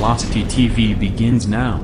Velocity TV begins now.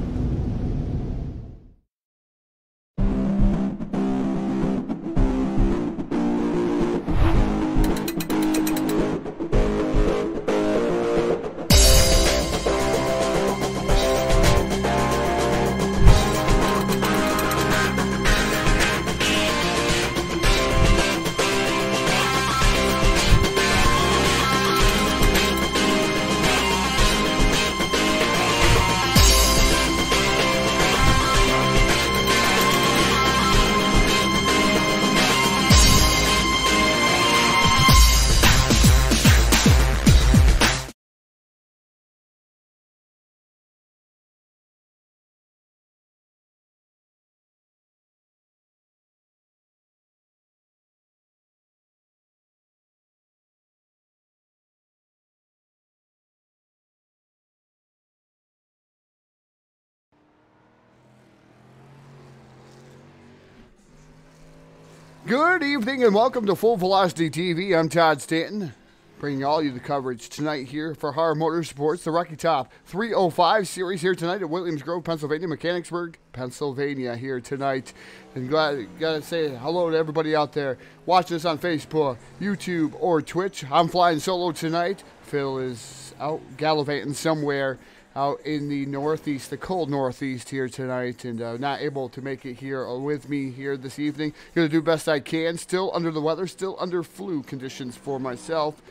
Good evening and welcome to Full Velocity TV. I'm Todd Stanton, bringing all you the coverage tonight here for HAR Motorsports, the Rocky Top 305 series here tonight at Williams Grove, Pennsylvania, Mechanicsburg, Pennsylvania here tonight. And gotta say hello to everybody out there watching us on Facebook, YouTube, or Twitch. I'm flying solo tonight. Phil is out gallivanting somewhere out in the northeast, the cold northeast here tonight, and not able to make it here with me here this evening. Going to do best I can. Still under the weather, still under flu conditions for myself.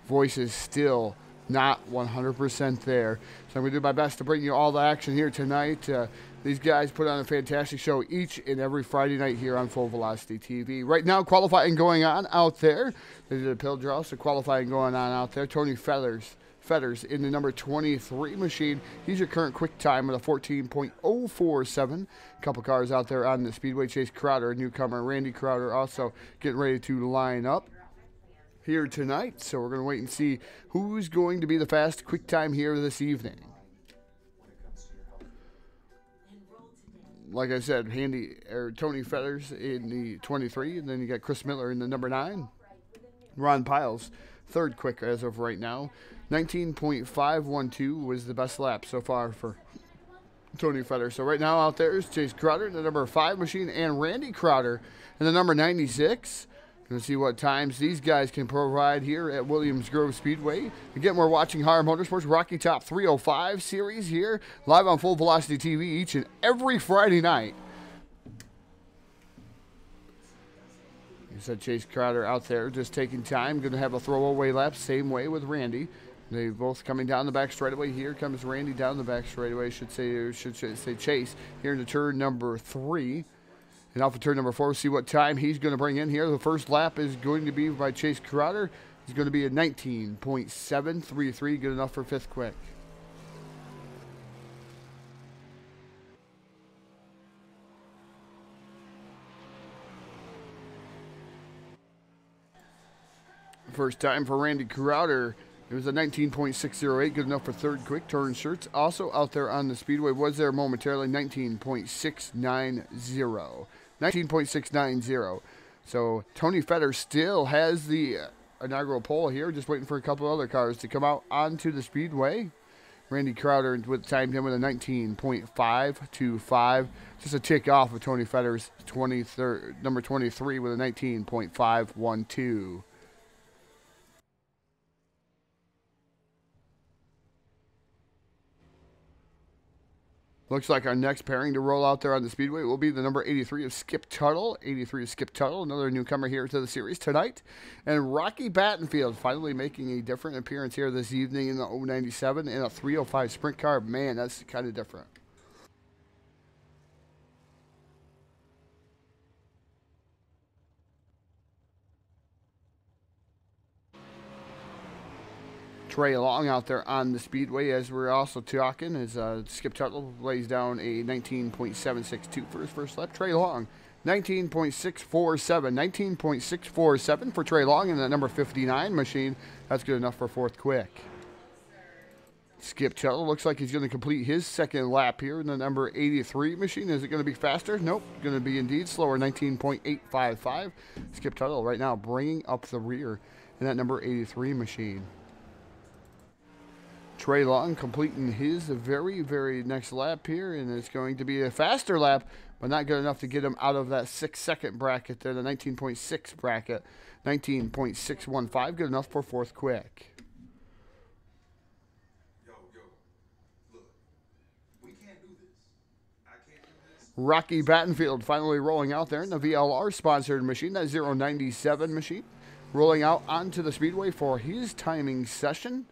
Voice is still not 100% there. So I'm going to do my best to bring you all the action here tonight. These guys put on a fantastic show each and every Friday night here on Full Velocity TV. Right now, qualifying going on out there. They did a pill draw, so qualifying going on out there. Tony Feathers in the number 23 machine. He's your current quick time at a 14.047. A couple cars out there on the speedway. Chase Crowder, a newcomer. Randy Crowder also getting ready to line up here tonight. So we're going to wait and see who's going to be the fast quick time here this evening. Like I said, Tony Feathers in the 23, and then you got Chris Miller in the number 9. Ron Piles, third quick as of right now. 19.512 was the best lap so far for Tony Feathers. So right now out there is Chase Crowder in the number 5 machine and Randy Crowder in the number 96. Going to see what times these guys can provide here at Williams Grove Speedway. Again, we're watching HAR Motorsports Rocky Top 305 series here, live on Full Velocity TV each and every Friday night. You said Chase Crowder out there just taking time. Going to have a throwaway lap, same way with Randy. They both coming down the back straightaway. Here comes Randy down the back straightaway. Should say Chase here into turn number 3. And off of turn number 4, see what time he's going to bring in here. The first lap is going to be by Chase Crowder. He's going to be a 19.733, good enough for 5th quick. First time for Randy Crowder. It was a 19.608, good enough for 3rd quick. Turn shirts also out there on the speedway. Was there momentarily 19.690. 19.690. So Tony Feathers still has the inaugural pole here. Just waiting for a couple other cars to come out onto the speedway. Randy Crowder timed him with a 19.525. Just a tick off of Tony Feathers' number 23 with a 19.512. Looks like our next pairing to roll out there on the speedway will be the number 83 of Skip Tuttle. 83 of Skip Tuttle, another newcomer here to the series tonight. And Rocky Battenfield finally making a different appearance here this evening in the 097 in a 305 sprint car. Man, that's kind of different. Trey Long out there on the speedway as we're also talking as Skip Tuttle lays down a 19.762 for his first lap. Trey Long, 19.647. 19.647 for Trey Long in the number 59 machine. That's good enough for 4th quick. Skip Tuttle looks like he's going to complete his 2nd lap here in the number 83 machine. Is it going to be faster? Nope. Going to be indeed slower, 19.855. Skip Tuttle right now bringing up the rear in that number 83 machine. Trey Long completing his very, very next lap here, and it's going to be a faster lap, but not good enough to get him out of that 6-second bracket there, the 19.6 bracket. 19.615, good enough for fourth quick. Rocky Battenfield finally rolling out there in the VLR-sponsored machine, that 097 machine. Rolling out onto the speedway for his timing session.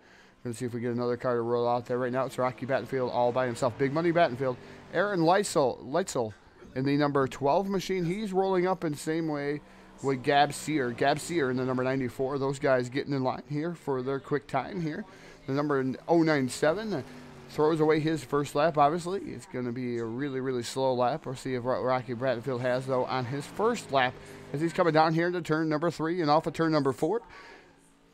Let's see if we get another car to roll out there. Right now it's Rocky Battenfield all by himself. Big Money Battenfield. Aaron Leitzel in the number 12 machine. He's rolling up in the same way with Gab Sear. Gab Sear in the number 94. Those guys getting in line here for their quick time here. The number 097 throws away his first lap, obviously. It's going to be a really, really slow lap. We'll see if Rocky Battenfield has, though, on his first lap as he's coming down here to turn number 3 and off of turn number 4.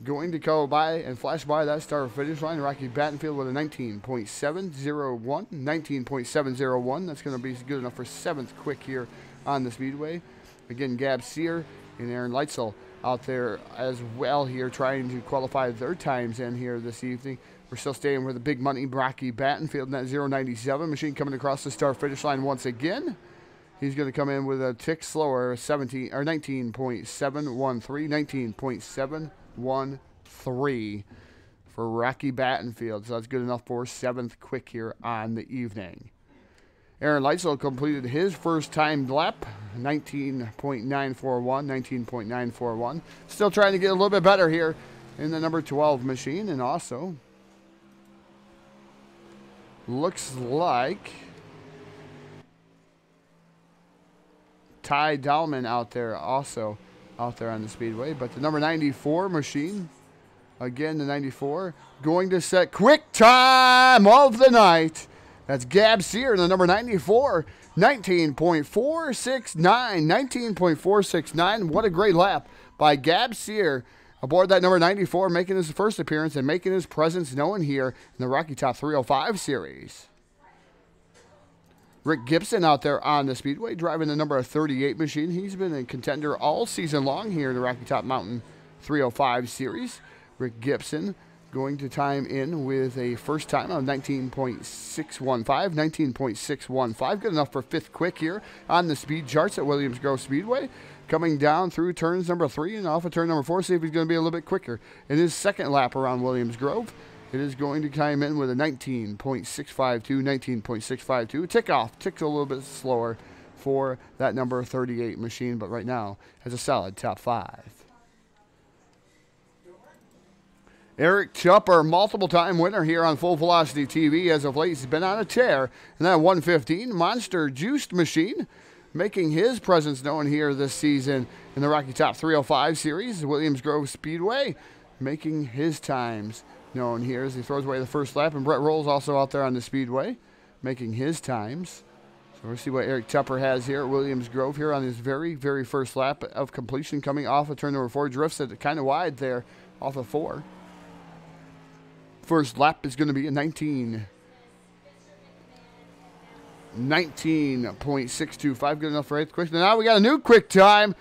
Going to go by and flash by that start finish line. Rocky Battenfield with a 19.701. 19.701. That's going to be good enough for 7th quick here on the speedway. Again, Gab Sear and Aaron Leitzel out there as well here trying to qualify their times in here this evening. We're still staying with the Big Money Rocky Battenfield in that 097 machine coming across the start finish line once again. He's going to come in with a tick slower, 19.713, 19.713 for Rocky Battenfield. So that's good enough for 7th quick here on the evening. Aaron Leitzel completed his first timed lap, 19.941, 19.941. Still trying to get a little bit better here in the number 12 machine, and also looks like Ty Dahlman out there also out there on the speedway. But the number 94 machine, again the 94, going to set quick time of the night. That's Gab Sear in the number 94, 19.469, 19.469. What a great lap by Gab Sear aboard that number 94, making his first appearance and making his presence known here in the Rocky Top 305 series. Rick Gibson out there on the speedway driving the number 38 machine. He's been a contender all season long here in the Rocky Top Mountain 305 series. Rick Gibson going to time in with a first time of 19.615, 19.615. Good enough for 5th quick here on the speed charts at Williams Grove Speedway. Coming down through turns number 3 and off of turn number 4. See if he's going to be a little bit quicker in his second lap around Williams Grove. It is going to time in with a 19.652, 19.652. Ticks a little bit slower for that number 38 machine, but right now has a solid top 5. Eric Tupper, multiple-time winner here on Full Velocity TV. As of late, he's been on a tear in that 115 Monster Juiced machine, making his presence known here this season in the Rocky Top 305 series. Williams Grove Speedway making his times known here as he throws away the first lap. And Brett Rolls also out there on the speedway making his times. So we'll see what Eric Tupper has here at Williams Grove here on his very, very first lap of completion coming off of turn number 4. Drifts it kind of wide there off of 4. First lap is going to be a 19.625. Good enough for 8th quick. Now we got a new quick time.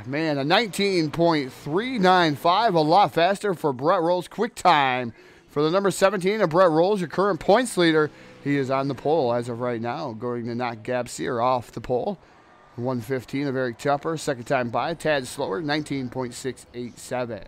Man, a 19.395. A lot faster for Brett Rolls. Quick time for the number 17 of Brett Rolls, your current points leader. He is on the pole as of right now, going to knock Gab Sear off the pole. 115 of Eric Tupper. Second time by. Tad slower, 19.687.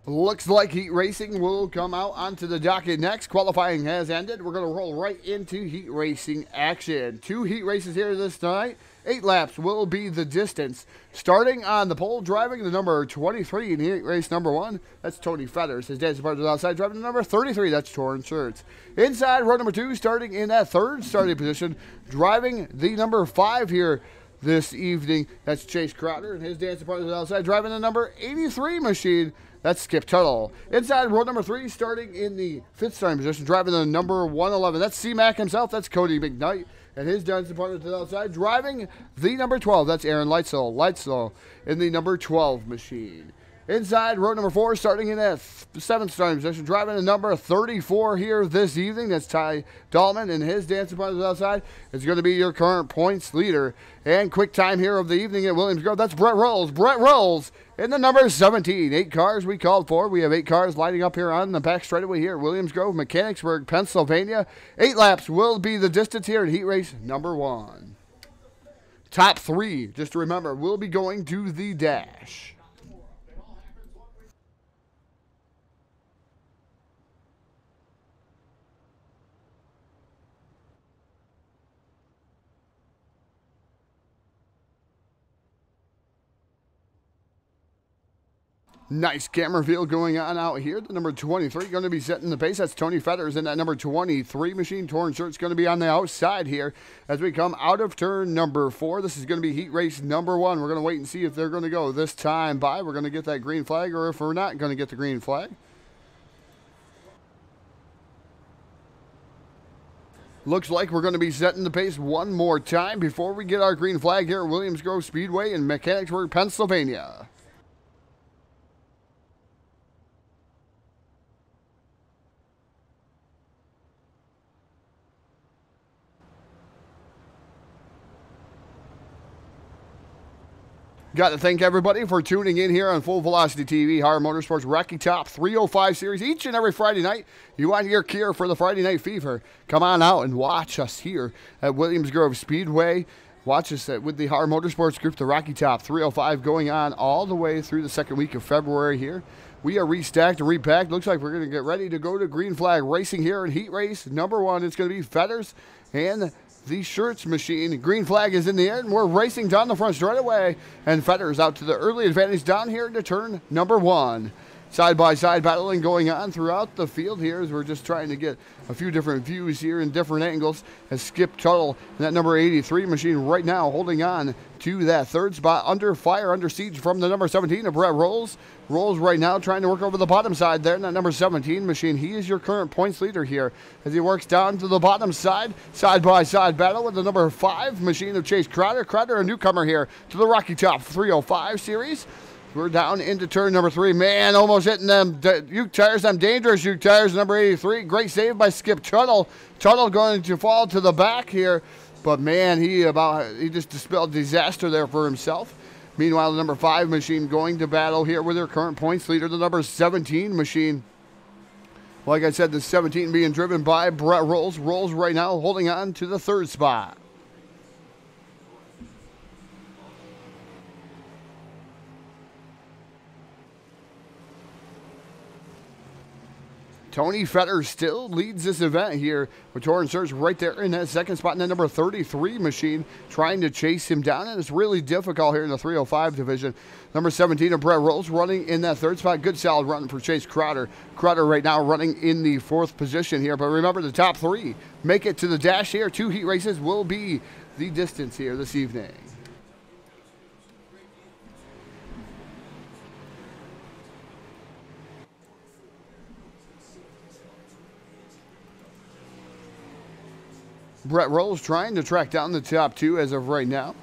Looks like heat racing will come out onto the docket next. Qualifying has ended. We're going to roll right into heat racing action. 2 heat races here this night. 8 laps will be the distance. Starting on the pole, driving the number 23 in heat race number 1. That's Tony Feathers. His dad's partner outside, driving the number 33. That's Torn Shirts. Inside row number 2, starting in that 3rd starting position, driving the number 5 here this evening. That's Chase Crowder and his dancing partners outside, driving the number 83 machine. That's Skip Tuttle. Inside row number 3, starting in the 5th starting position, driving the number 111. That's C-Mac himself. That's Cody McKnight and his dancing partner to the outside, driving the number 12. That's Aaron Leitzel. Leitzel in the number 12 machine. Inside row number 4, starting in that 7th starting position, driving the number 34 here this evening. That's Ty Dahlman and his dancing partners outside. It's going to be your current points leader and quick time here of the evening at Williams Grove. That's Brett Rolls. Brett Rolls in the number 17. 8 cars we called for. We have 8 cars lining up here on the back straightaway here at Williams Grove, Mechanicsburg, Pennsylvania. 8 laps will be the distance here at heat race number 1. Top 3, just to remember, will be going to the dash. Nice camera feel going on out here. The number 23 going to be setting the pace. That's Tony Fetters in that number 23 machine. Torn shirt's going to be on the outside here as we come out of turn number 4. This is going to be heat race number 1. We're going to wait and see if they're going to go this time by. We're going to get that green flag, or if we're not going to get the green flag. Looks like we're going to be setting the pace one more time before we get our green flag here at Williams Grove Speedway in Mechanicsburg, Pennsylvania. Got to thank everybody for tuning in here on Full Velocity TV, HAR Motorsports Rocky Top 305 Series. Each and every Friday night, you want your gear for the Friday Night Fever. Come on out and watch us here at Williams Grove Speedway. Watch us with the HAR Motorsports Group, the Rocky Top 305, going on all the way through the second week of February here. We are restacked and repacked. Looks like we're going to get ready to go to green flag racing here in heat race number 1. It's going to be Fetters and the shirts machine. Green flag is in the air, and we're racing down the front straightaway. And Fetters out to the early advantage down here into turn number 1. Side-by-side battling going on throughout the field here as we're just trying to get a few different views here in different angles. As Skip Tuttle and that number 83 machine right now holding on to that 3rd spot, under fire, under siege from the number 17 of Brett Rolls. Rolls right now trying to work over the bottom side there in that number 17 machine. He is your current points leader here as he works down to the bottom side. Side-by-side battle with the number 5 machine of Chase Crowder. Crowder, a newcomer here to the Rocky Top 305 Series. We're down into turn number 3. Man, almost hitting them Uke tires, them dangerous Uke tires, number 83. Great save by Skip Tuttle. Tuttle going to fall to the back here. But man, he just dispelled disaster there for himself. Meanwhile, the number 5 machine going to battle here with their current points leader, the number 17 machine. Like I said, the 17 being driven by Brett Rolls. Rolls right now holding on to the 3rd spot. Tony Fetters still leads this event here with Torn Search right there in that 2nd spot, and that number 33 machine trying to chase him down, and it's really difficult here in the 305 division. Number 17 of Brett Rolls running in that 3rd spot. Good solid run for Chase Crowder. Crowder right now running in the 4th position here, but remember the top 3 make it to the dash here. 2 heat races will be the distance here this evening. Brett Rolls trying to track down the top 2 as of right now.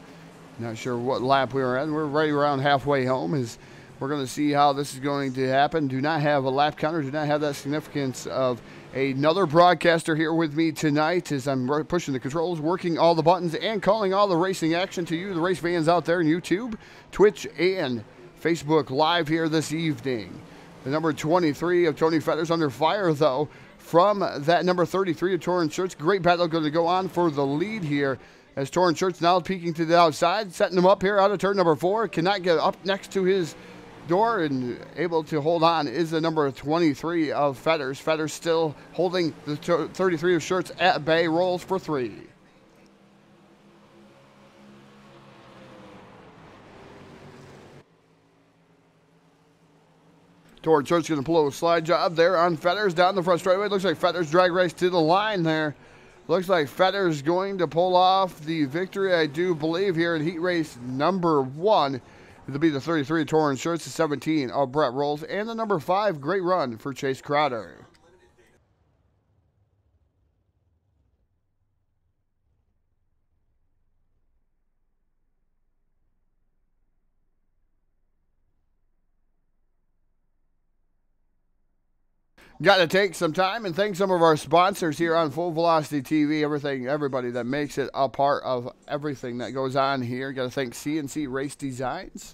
Not sure what lap we were at. We're right around halfway home. As we're going to see how this is going to happen. Do not have a lap counter. Do not have that significance of another broadcaster here with me tonight as I'm pushing the controls, working all the buttons, and calling all the racing action to you, the race fans out there in YouTube, Twitch, and Facebook Live here this evening. The number 23 of Tony Fetters under fire, though, from that number 33 of Torn Shirts. Great battle going to go on for the lead here as Torn Shirts now peeking to the outside, setting him up here out of turn number 4. Cannot get up next to his door and able to hold on is the number 23 of Fetters. Fetters still holding the 33 of Shirts at bay. Rolls for 3. Torn Shirts going to pull a slide job there on Fetters down the front straightaway. Looks like Fetters drag race to the line there Looks like Fetter's going to pull off the victory, I do believe, here in heat race number 1. It'll be the 33 Torrance Shirts, the 17 of Brett Rolls, and the number 5 great run for Chase Crowder. Got to take some time and thank some of our sponsors here on Full Velocity TV. Everybody that makes it a part of everything that goes on here. Got to thank CNC Race Designs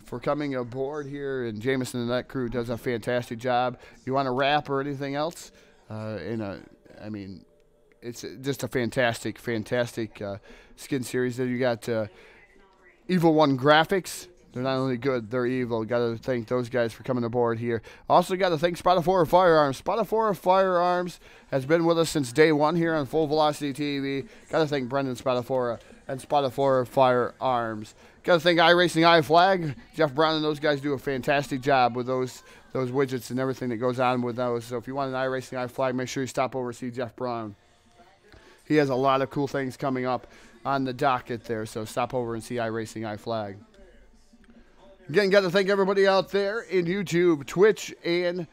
for coming aboard here, and Jameson and that crew does a fantastic job. You want a wrap or anything else? I mean, it's just a fantastic skin series. Then you got Evil One Graphics. They're not only good, they're evil. Got to thank those guys for coming aboard here. Also got to thank Spotafora Firearms. Spotafora Firearms has been with us since day 1 here on Full Velocity TV. Got to thank Brendan Spotafora and Spotafora Firearms. Got to thank iRacing iFlag. Jeff Brown and those guys do a fantastic job with those widgets and everything that goes on with those. So if you want an iRacing iFlag, make sure you stop over and see Jeff Brown. He has a lot of cool things coming up on the docket there, so stop over and see iRacing iFlag. Again, got to thank everybody out there in YouTube, Twitch, and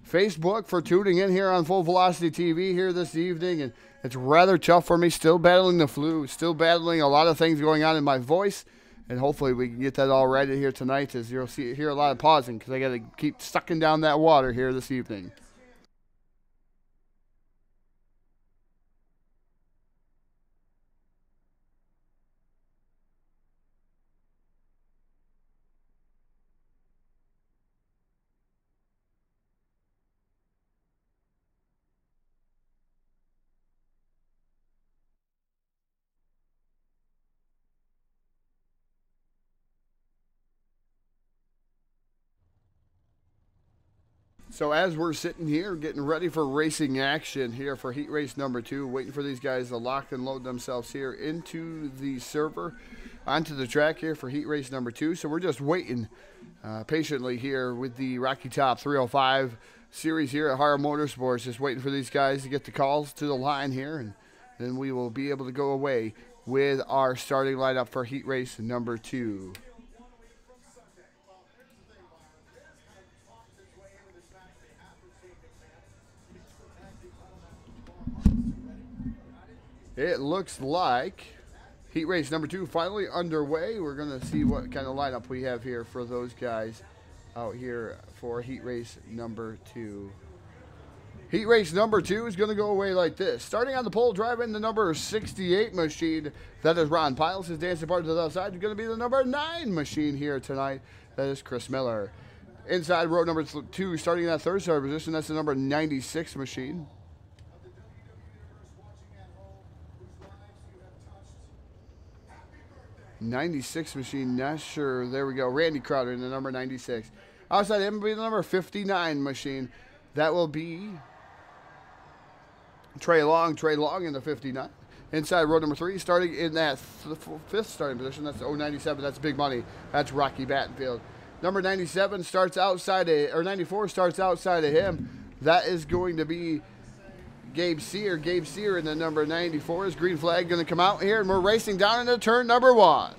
Facebook for tuning in here on Full Velocity TV here this evening. And it's rather tough for me, still battling the flu, still battling a lot of things going on in my voice. And hopefully we can get that all right here tonight, as you'll hear a lot of pausing because I got to keep sucking down that water here this evening. So as we're sitting here getting ready for racing action here for heat race number 2, waiting for these guys to lock and load themselves here into the server, onto the track here for heat race number 2. So we're just waiting patiently here with the Rocky Top 305 series here at HAR Motorsports, just waiting for these guys to get the calls to the line here, and then we will be able to go away with our starting lineup for heat race number 2. It looks like heat race number 2 finally underway. We're going to see what kind of lineup we have here for those guys out here for heat race number 2. Heat race number 2 is going to go away like this. Starting on the pole, driving the number 68 machine. That is Ron Piles. His dancing partner to the outside is going to be the number 9 machine here tonight. That is Chris Miller. Inside row number 2, starting in that third starter position, that's the number 96 machine. 96 machine, not sure. There we go. Randy Crowder in the number 96. Outside him will be the number 59 machine. That will be Trey Long in the 59. Inside row number 3, starting in that 5th starting position. That's 097. That's big money. That's Rocky Battenfield. Number 97 starts outside of, or 94 starts outside of him. That is going to be Gabe Sear. Gabe Sear in the number 94. Is green flag going to come out here, and we're racing down into turn number 1.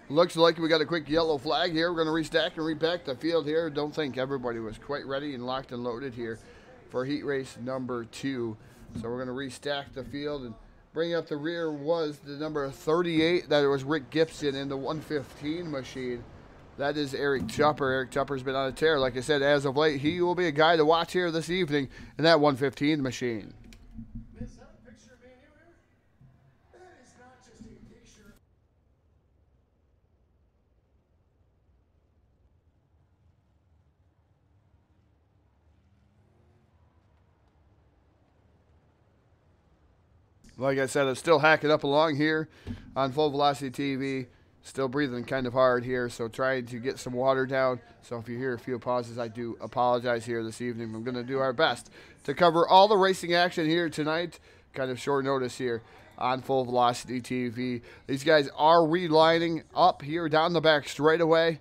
Looks like we got a quick yellow flag here. We're going to restack and repack the field here. Don't think everybody was quite ready and locked and loaded here for heat race number 2. So we're going to restack the field, and bringing up the rear was the number 38. That was Rick Gibson in the 115 machine. That is Eric Tupper. Eric Tupper's been on a tear. Like I said, as of late, he will be a guy to watch here this evening in that 115 machine. Like I said, I'm still hacking up along here on Full Velocity TV. Still breathing kind of hard here, so trying to get some water down. So if you hear a few pauses, I do apologize here this evening. I'm going to do our best to cover all the racing action here tonight kind of short notice here on Full Velocity TV. These guys are relining up here down the back straightaway.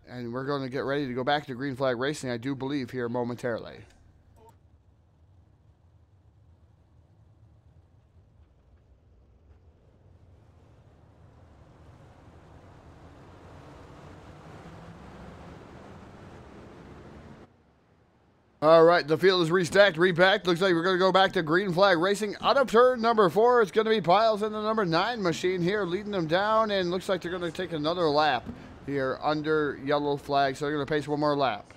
And we're going to get ready to go back to green flag racing, I do believe, here momentarily. All right, the field is restacked, repacked. Looks like we're going to go back to green flag racing. Out of turn number 4, it's going to be Piles in the number 9 machine here, leading them down, and looks like they're going to take another lap here under yellow flag, so they're going to pace one more lap.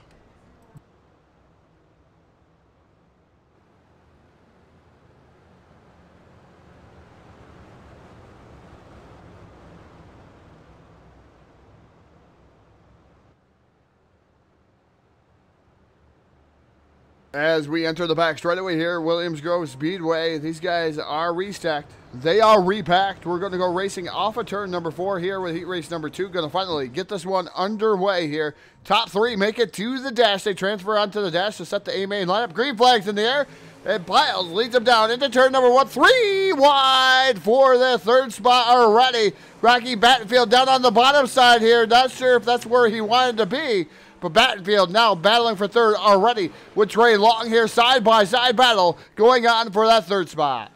As we enter the back straightaway here, Williams Grove Speedway, these guys are restacked. They are repacked. We're going to go racing off of turn number 4 here with heat race number 2. Going to finally get this one underway here. Top 3 make it to the dash. They transfer onto the dash to set the A-main lineup. Green flags in the air. And Piles leads them down into turn number 1. 3 wide for the 3rd spot already. Rocky Battenfield down on the bottom side here. Not sure if that's where he wanted to be. But Battenfield now battling for 3rd already with Trey Long here, side-by-side battle going on for that 3rd spot.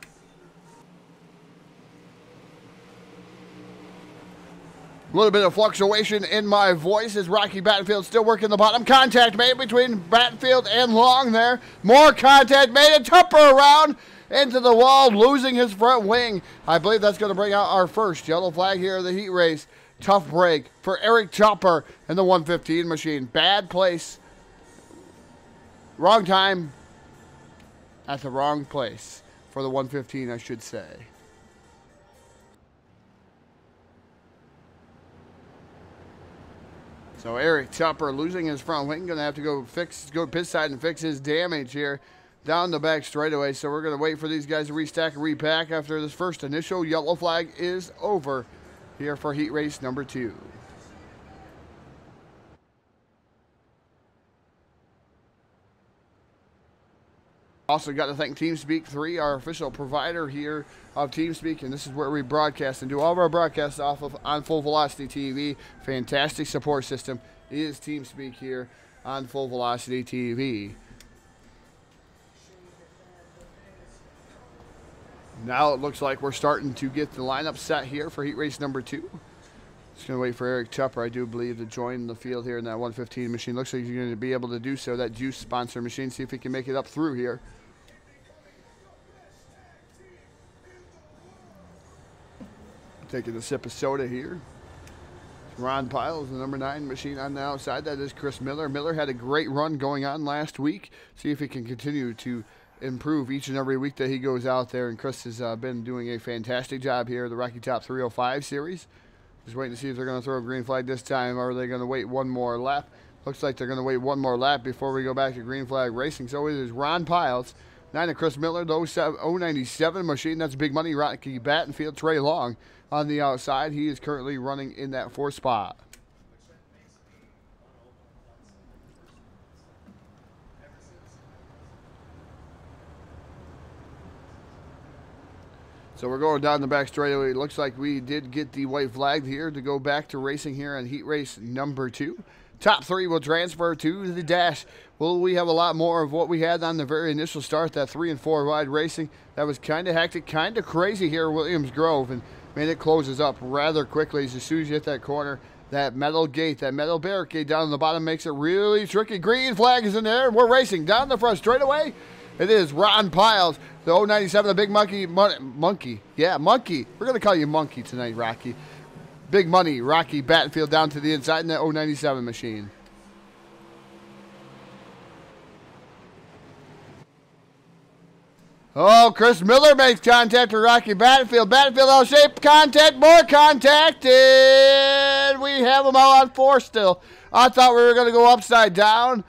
A little bit of fluctuation in my voice as Rocky Battenfield still working the bottom. Contact made between Battenfield and Long there. More contact made, and Tupper around into the wall, losing his front wing. I believe that's going to bring out our first yellow flag here of the heat race. Tough break for Eric Tupper in the 115 machine. Bad place. Wrong time at the wrong place for the 115, I should say. So Eric Tupper losing his front wing. Going to have to go pit side and fix his damage here down the back straightaway. So we're going to wait for these guys to restack and repack after this first initial yellow flag is over here for heat race number 2. Also got to thank TeamSpeak 3, our official provider here of TeamSpeak, and this is where we broadcast and do all of our broadcasts off of on Full Velocity TV. Fantastic support system is TeamSpeak here on Full Velocity TV. Now it looks like we're starting to get the lineup set here for heat race number 2. Just going to wait for Eric Tupper, I do believe, to join the field here in that 115 machine. Looks like he's going to be able to do so, that juice sponsor machine. See if he can make it up through here. Taking a sip of soda here. Ron Piles, the number 9 machine on the outside. That is Chris Miller. Miller had a great run going on last week. See if he can continue to improve each and every week that he goes out there, and Chris has been doing a fantastic job here at the Rocky Top 305 series. Just waiting to see if they're going to throw a green flag this time, or are they going to wait one more lap. Looks like they're going to wait one more lap before we go back to green flag racing. So it is Ron Piles, 9 of Chris Miller, the 097 machine. That's big money. Rocky Battenfield, Trey Long on the outside. He is currently running in that 4th spot. So we're going down the back straightaway. It looks like we did get the white flag here to go back to racing here on heat race number 2. Top 3 will transfer to the dash. Will we have a lot more of what we had on the very initial start, that 3 and 4 wide racing? That was kind of hectic, kind of crazy here at Williams Grove, and man, it closes up rather quickly as soon as you hit that corner. That metal gate, that metal barricade down on the bottom makes it really tricky. Green flag is in there, and we're racing down the front straightaway. It is Ron Piles, the 097, the big monkey. Yeah, monkey. We're going to call you monkey tonight, Rocky. Big money, Rocky Battenfield down to the inside in that 097 machine. Oh, Chris Miller makes contact with Rocky Battenfield. Battenfield L-shaped contact, more contact, and we have them all on 4 still. I thought we were going to go upside down,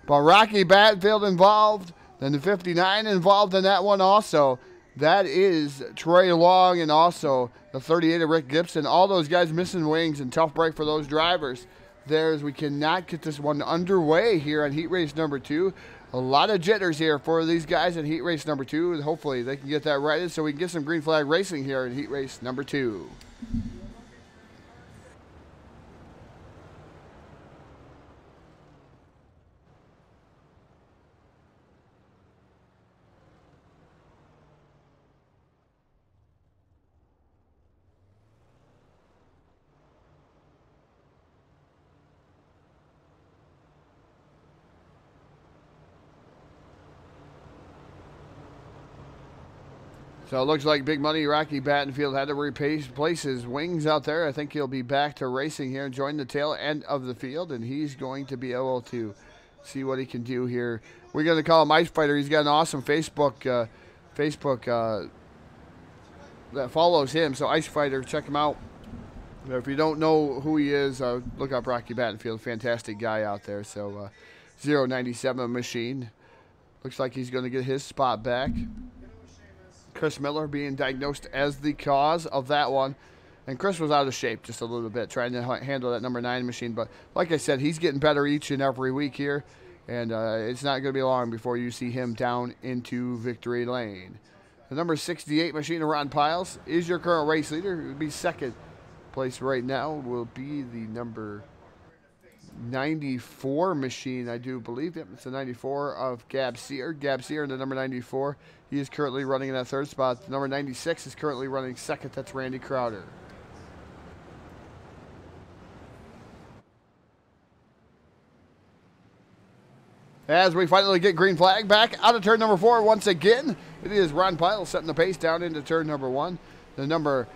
but Rocky Battenfield involved. Then the 59 involved in that one also. That is Trey Long and also the 38 of Rick Gibson. All those guys missing wings, and tough break for those drivers. there, as we cannot get this one underway here on heat race number 2. A lot of jitters here for these guys in heat race number 2, and hopefully they can get that righted so we can get some green flag racing here in heat race number 2. So it looks like Big Money Rocky Battenfield had to replace his wings out there. I think he'll be back to racing here and join the tail end of the field, and he's going to be able to see what he can do here. We're going to call him Ice Fighter. He's got an awesome Facebook that follows him. So Ice Fighter, check him out. If you don't know who he is, look up Rocky Battenfield. Fantastic guy out there. So 097 machine. Looks like he's going to get his spot back. Chris Miller being diagnosed as the cause of that one. And Chris was out of shape just a little bit trying to handle that number 9 machine. But like I said, he's getting better each and every week here. And it's not going to be long before you see him down into victory lane. The number 68 machine of Ron Piles is your current race leader. It would be second place right now. Will be the number 94 machine, I do believe. Yep, it's the 94 of Gab Sear. Gab Sear in the number 94. He is currently running in that third spot. The number 96 is currently running second. That's Randy Crowder. As we finally get green flag back out of turn number 4 once again, it is Ron Pyle setting the pace down into turn number 1. The number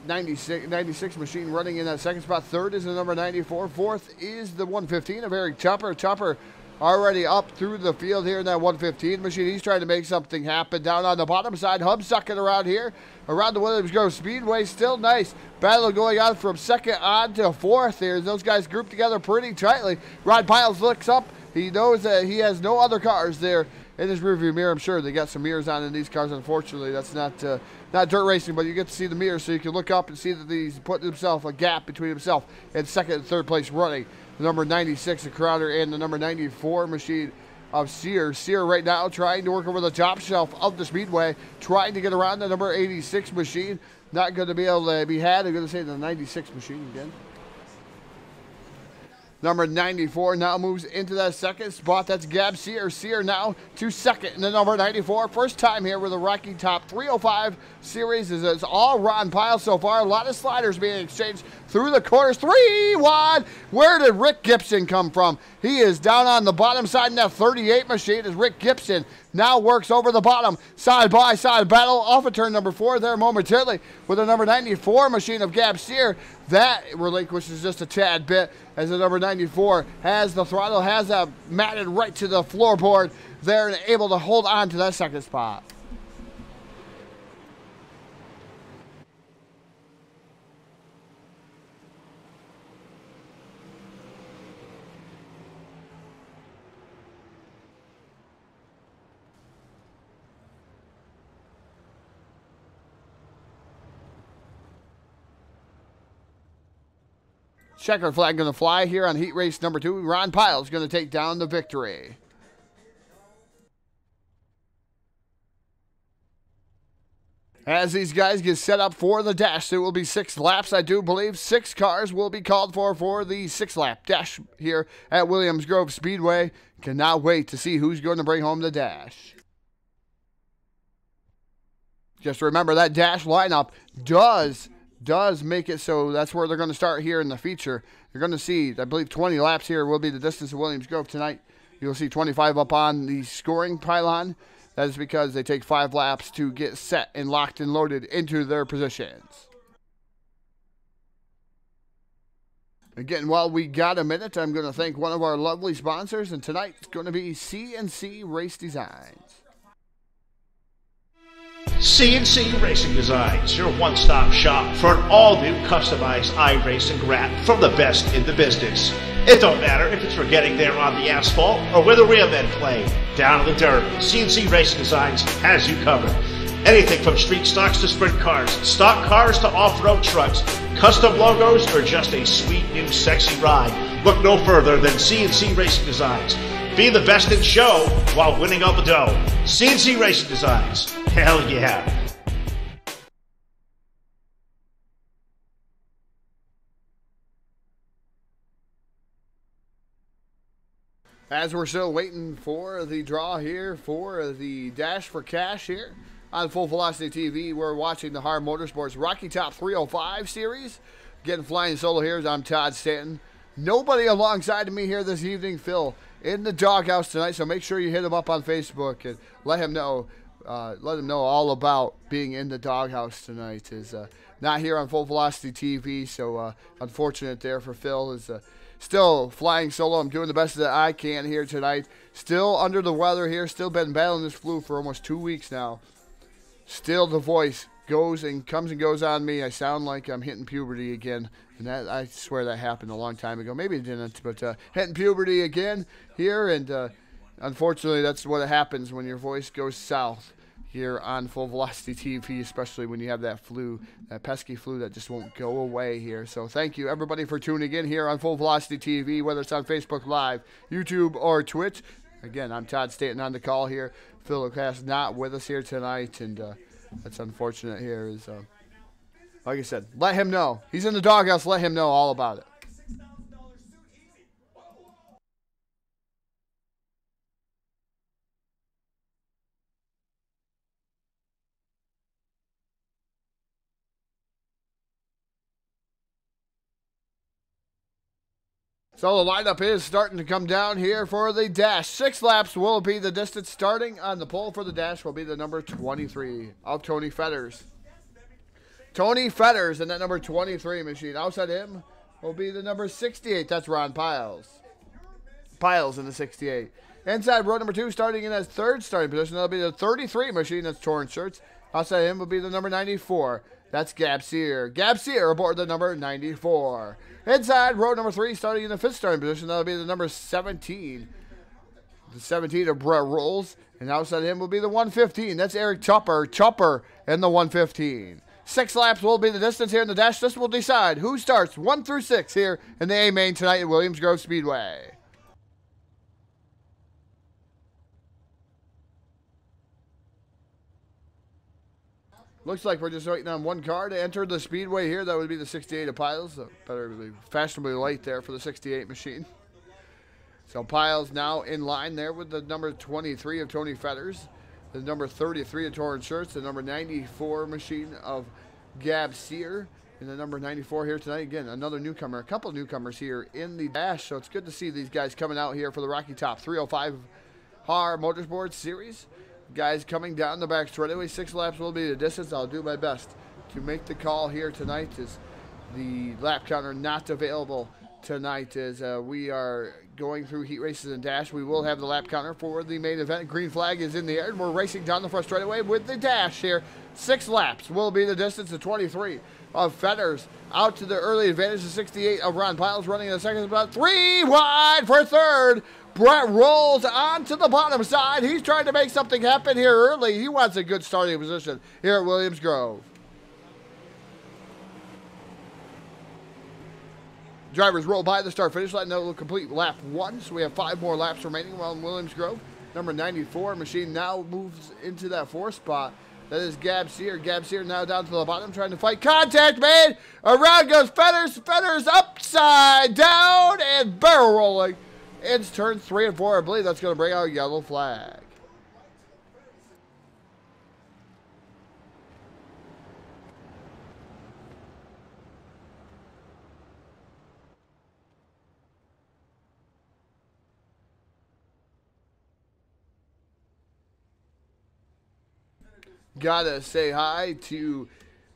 96 machine running in that second spot. Third is the number 94. Fourth is the 115 of Eric Chopper. Chopper already up through the field here in that 115 machine. He's trying to make something happen down on the bottom side. Hub sucking around here around the Williams Grove Speedway. Still nice battle going on from second on to fourth here. Those guys grouped together pretty tightly. Ron Piles looks up. He knows that he has no other cars there in his rearview mirror. I'm sure they got some mirrors on in these cars. Unfortunately, that's not dirt racing, but you get to see the mirrors so you can look up and see that he's putting himself a gap between himself and second and third place running. The number 96 of Crowder and the number 94 machine of Sear. Sear right now trying to work over the top shelf of the Speedway, trying to get around the number 86 machine. Not going to be able to be had. I'm going to say the 96 machine again. Number 94 now moves into that second spot. That's Gab Sear. Sear now to second in the number 94. First time here with a Rocky Top 305 series. It's all Ron Pyle so far. A lot of sliders being exchanged through the corners. 3 wide. Where did Rick Gibson come from? He is down on the bottom side in that 38 machine as Rick Gibson now works over the bottom. Side-by-side battle off of turn number 4 there momentarily with the number 94 machine of Gab Sear. That relinquishes just a tad bit as the number 94 has the throttle, has that matted right to the floorboard there and able to hold on to that second spot. Checker flag going to fly here on heat race number 2. Ron Piles going to take down the victory. As these guys get set up for the dash, there will be 6 laps, I do believe. 6 cars will be called for the 6-lap dash here at Williams Grove Speedway. Cannot wait to see who's going to bring home the dash. Just remember that dash lineup does make it so that's where they're going to start here in the feature. You're going to see, I believe, 20 laps here will be the distance of Williams Grove tonight. You'll see 25 up on the scoring pylon. That is because they take 5 laps to get set and locked and loaded into their positions. Again, while we got a minute, I'm going to thank one of our lovely sponsors, and tonight it's going to be C&C Race Designs. C&C Racing Designs, your one-stop shop for an all-new customized iRacing wrap from the best in the business. It don't matter if it's for getting there on the asphalt or where the rear men play. Down in the dirt, C&C Racing Designs has you covered. Anything from street stocks to sprint cars, stock cars to off-road trucks, custom logos, or just a sweet new sexy ride. Look no further than CNC Racing Designs. Be the best in show while winning all the dough. CNC Racing Designs. Hell yeah. As we're still waiting for the draw here for the Dash for Cash here on Full Velocity TV, we're watching the HAR Motorsports Rocky Top 305 series. Getting flying solo here. I'm Todd Stanton. Nobody alongside of me here this evening. Phil in the doghouse tonight, so make sure you hit him up on Facebook and let him know all about being in the doghouse tonight. Is not here on Full Velocity TV, so unfortunate there for Phil. Is still flying solo. I'm doing the best that I can here tonight. Still under the weather here. Still been battling this flu for almost 2 weeks now. Still the voice goes and comes and goes on me. I sound like I'm hitting puberty again. And that, I swear that happened a long time ago. Maybe it didn't, but hitting puberty again here. And unfortunately, that's what happens when your voice goes south here on Full Velocity TV, especially when you have that flu, that pesky flu that just won't go away here. So thank you, everybody, for tuning in here on Full Velocity TV, whether it's on Facebook Live, YouTube, or Twitch. Again, I'm Todd Stanton on the call here. Phil O'Cast not with us here tonight, and that's unfortunate here. Is like I said, let him know. He's in the doghouse. Let him know all about it. So the lineup is starting to come down here for the Dash. 6 laps will be the distance. Starting on the pole for the Dash will be the number 23 of Tony Fetters. Tony Fetters in that number 23 machine. Outside him will be the number 68. That's Ron Piles. Piles in the 68. Inside row number 2, starting in his third starting position, that'll be the 33 machine. That's Torn Shirts. Outside him will be the number 94. That's Gab Sear. Gab Sear aboard the number 94. Inside row number 3, starting in the 5th starting position, that'll be the number 17. The 17 of Brett Rolls. And outside him will be the 115. That's Eric Chopper. Chopper in the 115. 6 laps will be the distance here in the Dash. This will decide who starts 1 through 6 here in the A main tonight at Williams Grove Speedway. Looks like we're just waiting on one car to enter the speedway here. That would be the 68 of Piles. So better be fashionably late there for the 68 machine. So Piles now in line there with the number 23 of Tony Fetters, the number 33 of Torn Shirts, the number 94 machine of Gab Sear, and the number 94 here tonight. Again, another newcomer, a couple newcomers here in the Dash. So it's good to see these guys coming out here for the Rocky Top 305 HAR Motorsports Series. Guys coming down the back straightaway. 6 laps will be the distance. I'll do my best to make the call here tonight. Is the lap counter not available tonight as we are going through heat races and Dash. We will have the lap counter for the main event. Green flag is in the air, and we're racing down the front straightaway with the Dash here. 6 laps will be the distance of 23 of Fetters out to the early advantage of 68 of Ron Piles, running in the second spot. 3 wide for third. Brett rolls onto the bottom side. He's trying to make something happen here early. He wants a good starting position here at Williams Grove. Drivers roll by the start-finish line. That will complete lap 1, so we have 5 more laps remaining while in Williams Grove. Number 94 machine now moves into that 4th spot. That is Gab Sear. Gab Sear now down to the bottom, trying to fight. Contact made. Around goes Fetters. Fetters upside down and barrel rolling. It's turns 3 and 4. I believe that's going to bring out a yellow flag. Gotta say hi to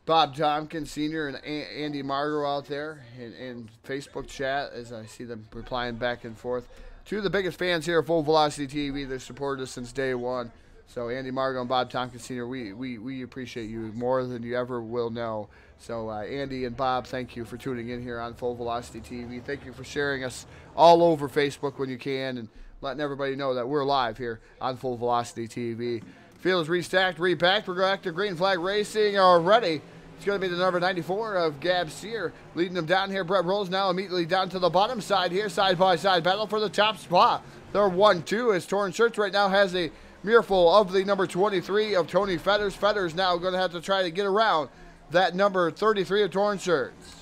Bob Tompkins Sr. and Andy Margo out there in Facebook chat as I see them replying back and forth. Two of the biggest fans here at Full Velocity TV. They've supported us since day one. So Andy Margo and Bob Tompkins Sr., we appreciate you more than you ever will know. So Andy and Bob, thank you for tuning in here on Full Velocity TV. Thank you for sharing us all over Facebook when you can and letting everybody know that we're live here on Full Velocity TV. Field is restacked, repacked. We're going to green flag racing already It's going to be the number 94 of Gab Sear. Leading them down here. Brett Rolls now immediately down to the bottom side here. Side-by-side battle for the top spot. They're 1-2 as Torn Shirts right now has a mirrorful of the number 23 of Tony Fetters. Fetters now going to have to try to get around that number 33 of Torn Shirts.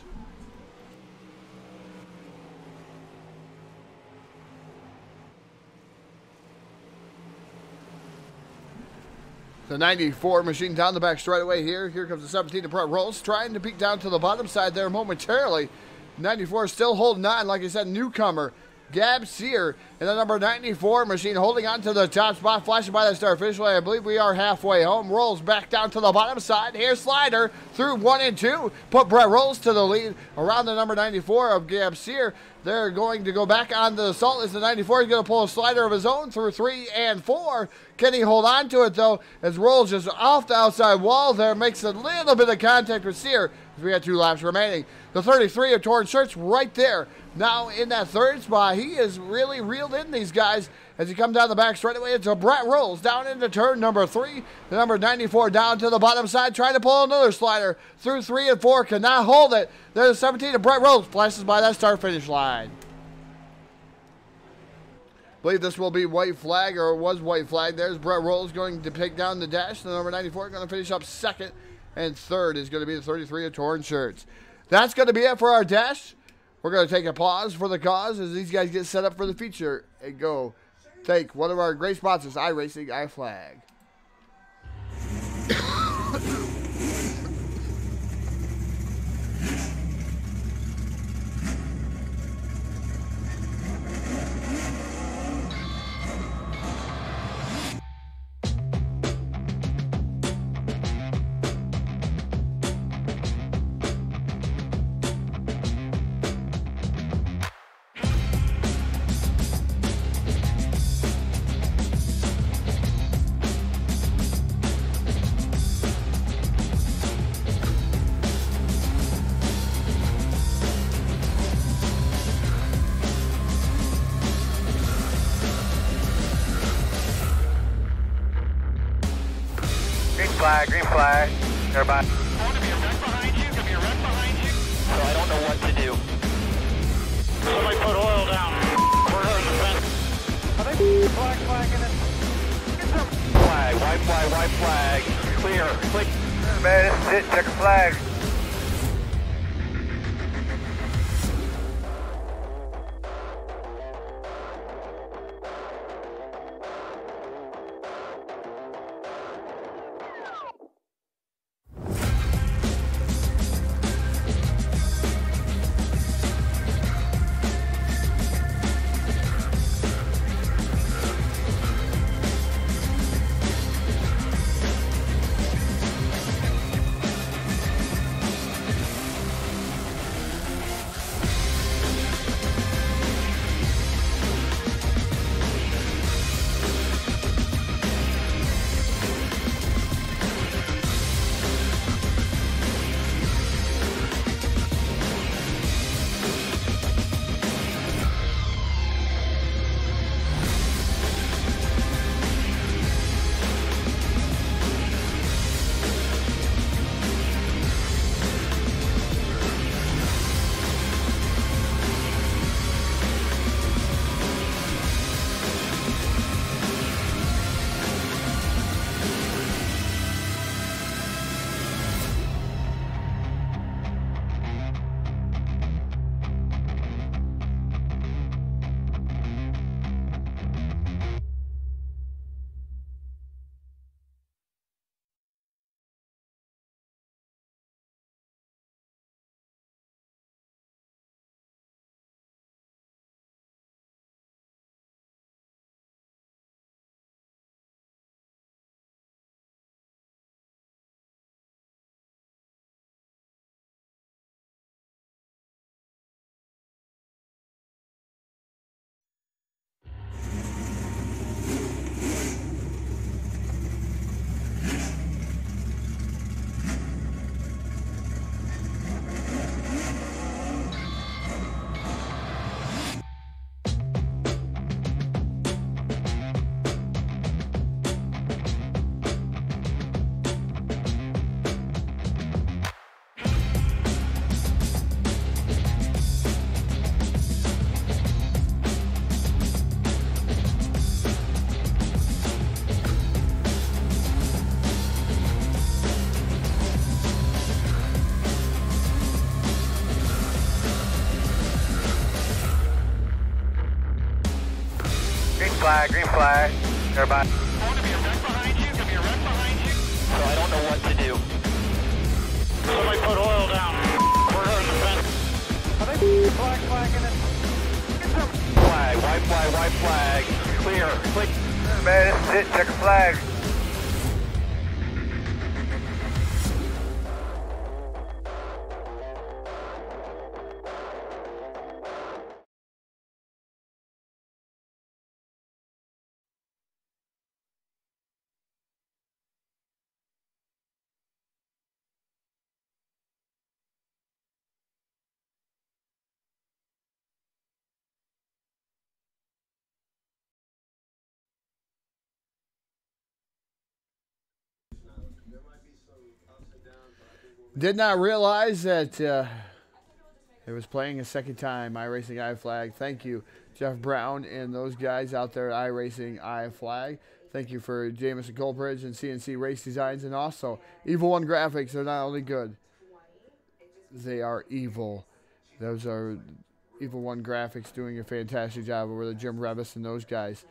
The 94 machine down the back straight away here. Here comes the 17 of Brett Rolls, trying to peek down to the bottom side there momentarily. 94 still holding on, like I said, newcomer Gab Sear, and the number 94 machine holding on to the top spot, flashing by the start officially. I believe we are halfway home. Rolls back down to the bottom side. Here, Slider through 1 and 2. Put Brett Rolls to the lead around the number 94 of Gab Sear. They're going to go back on the assault as the 94 is going to pull a slider of his own through 3 and 4. Can he hold on to it, though, as Rolls just off the outside wall there, makes a little bit of contact with Sear as we have 2 laps remaining. The 33 of Torn Shirts right there. Now in that third spot, he is really reeled in these guys as he comes down the back straight away. It's a Brett Rolls down into turn number 3. The number 94 down to the bottom side, trying to pull another slider through 3 and 4. Cannot hold it. There's 17 of Brett Rolls, flashes by that start-finish line. Believe this will be white flag, or it was white flag. There's Brett Rolls going to take down the dash. The number 94 going to finish up second, and third is going to be the 33 of Torn Shirts. That's going to be it for our dash. We're going to take a pause for the cause as these guys get set up for the feature and go thank one of our great sponsors, iRacing, iFlag. Green flag, everybody. Going to be a wreck behind you, going to be a wreck behind you. So I don't know what to do. Somebody put oil down. We're hurting the fence. Are they flagging it? Flag, white flag. Clear, click. Man, this is it, check a flag. green flag. Everybody. Going to be a wreck behind you. Going to be a wreck behind you. So I don't know what to do. Somebody put oil down. We're hurting the fence. Are they flagging it? Flag, white flag. Clear. Man, this is it. Check a flag. Did not realize that it was playing a second time. iRacing iFlag. Thank you, Jeff Brown and those guys out there at iRacing iFlag. Thank you for Jameson Colbridge and CNC Race Designs, and also Evil One Graphics. They're not only good, they are evil. Those are Evil One Graphics doing a fantastic job over the Jim Revis and those guys.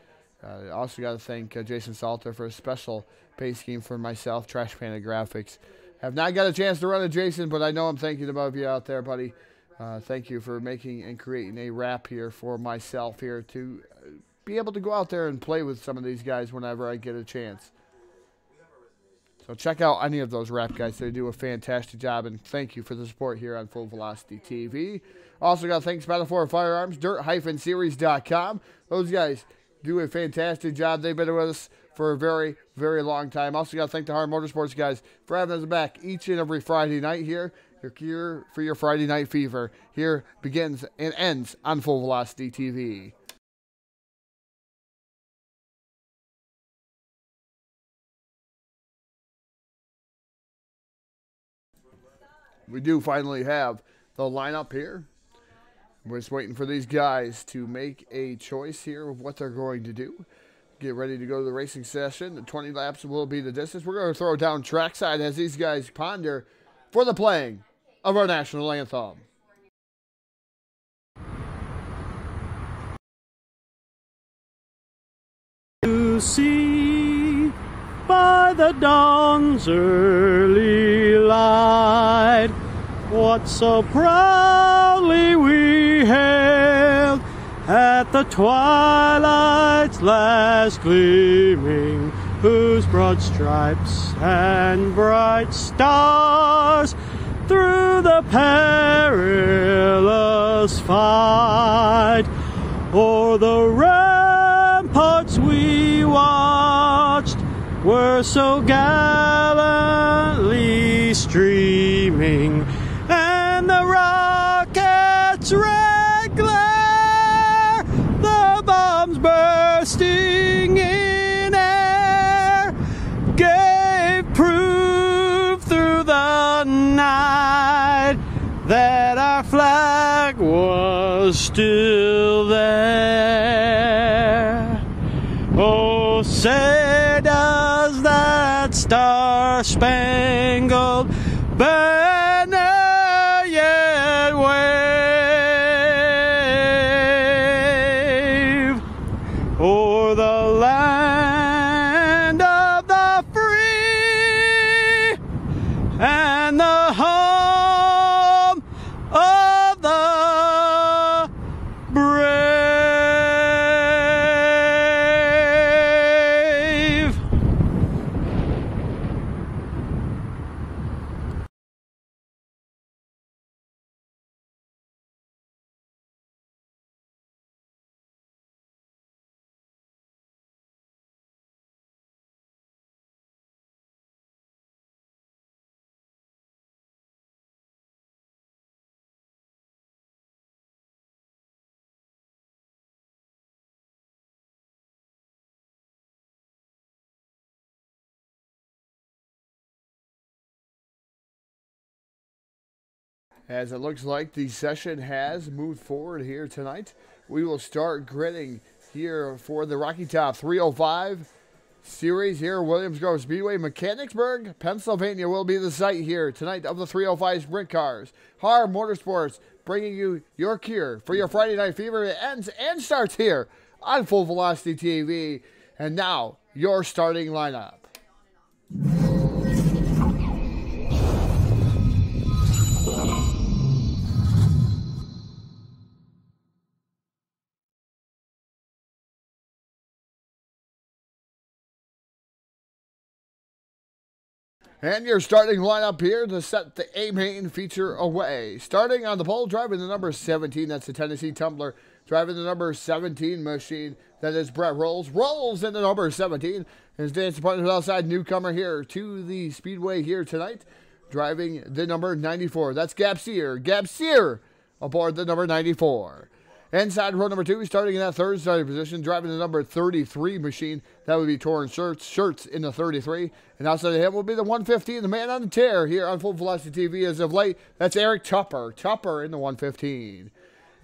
Also got to thank Jason Salter for a special pay scheme for myself, Trash Panda Graphics. Have not got a chance to run it, Jason, but I know I'm thinking about you out there, buddy. Thank you for making and creating a wrap here for myself here to be able to go out there and play with some of these guys whenever I get a chance. So check out any of those wrap guys. They do a fantastic job, and thank you for the support here on Full Velocity TV. Also got to thank Spatafora Firearms, dirt-series.com. Those guys do a fantastic job. They've been with us for a very, very long time. Also got to thank the HAR Motorsports guys for having us back each and every Friday night here. You're here for your Friday Night Fever. Here begins and ends on Full Velocity TV. We do finally have the lineup here. We're just waiting for these guys to make a choice here of what they're going to do. Get ready to go to the racing session. The 20 laps will be the distance. We're going to throw down trackside as these guys ponder for the playing of our national anthem. To see by the dawn's early light what so proudly we hailed at the twilight's last gleaming, whose broad stripes and bright stars through the perilous fight o'er the ramparts we watched were so gallantly streaming, and the rockets' red glare, the bombs bursting in air, gave proof through the night that our flag was still there. Oh, say does that star-spangled banner yet wave o'er the land of the free and the home of the brave? As it looks like the session has moved forward here tonight, we will start gridding here for the Rocky Top 305 series here at Williams Grove Speedway. Mechanicsburg, Pennsylvania will be the site here tonight of the 305 sprint cars. HAR Motorsports bringing you your cure for your Friday Night Fever. It ends and starts here on Full Velocity TV. And now, your starting lineup. And your starting lineup here to set the A main feature away. Starting on the pole, driving the number 17, that's the Tennessee Tumbler. Driving the number 17 machine, that is Brett Rolls. Rolls in the number 17. His dance partner outside, newcomer here to the Speedway here tonight. Driving the number 94, that's Gab Sear. Gab Sear aboard the number 94. Inside row number 2, starting in that third starting position, driving the number 33 machine. That would be Torn Shirts in the 33. And outside of him will be the 115, the man on the tear here on Full Velocity TV as of late. That's Eric Tupper. Tupper in the 115.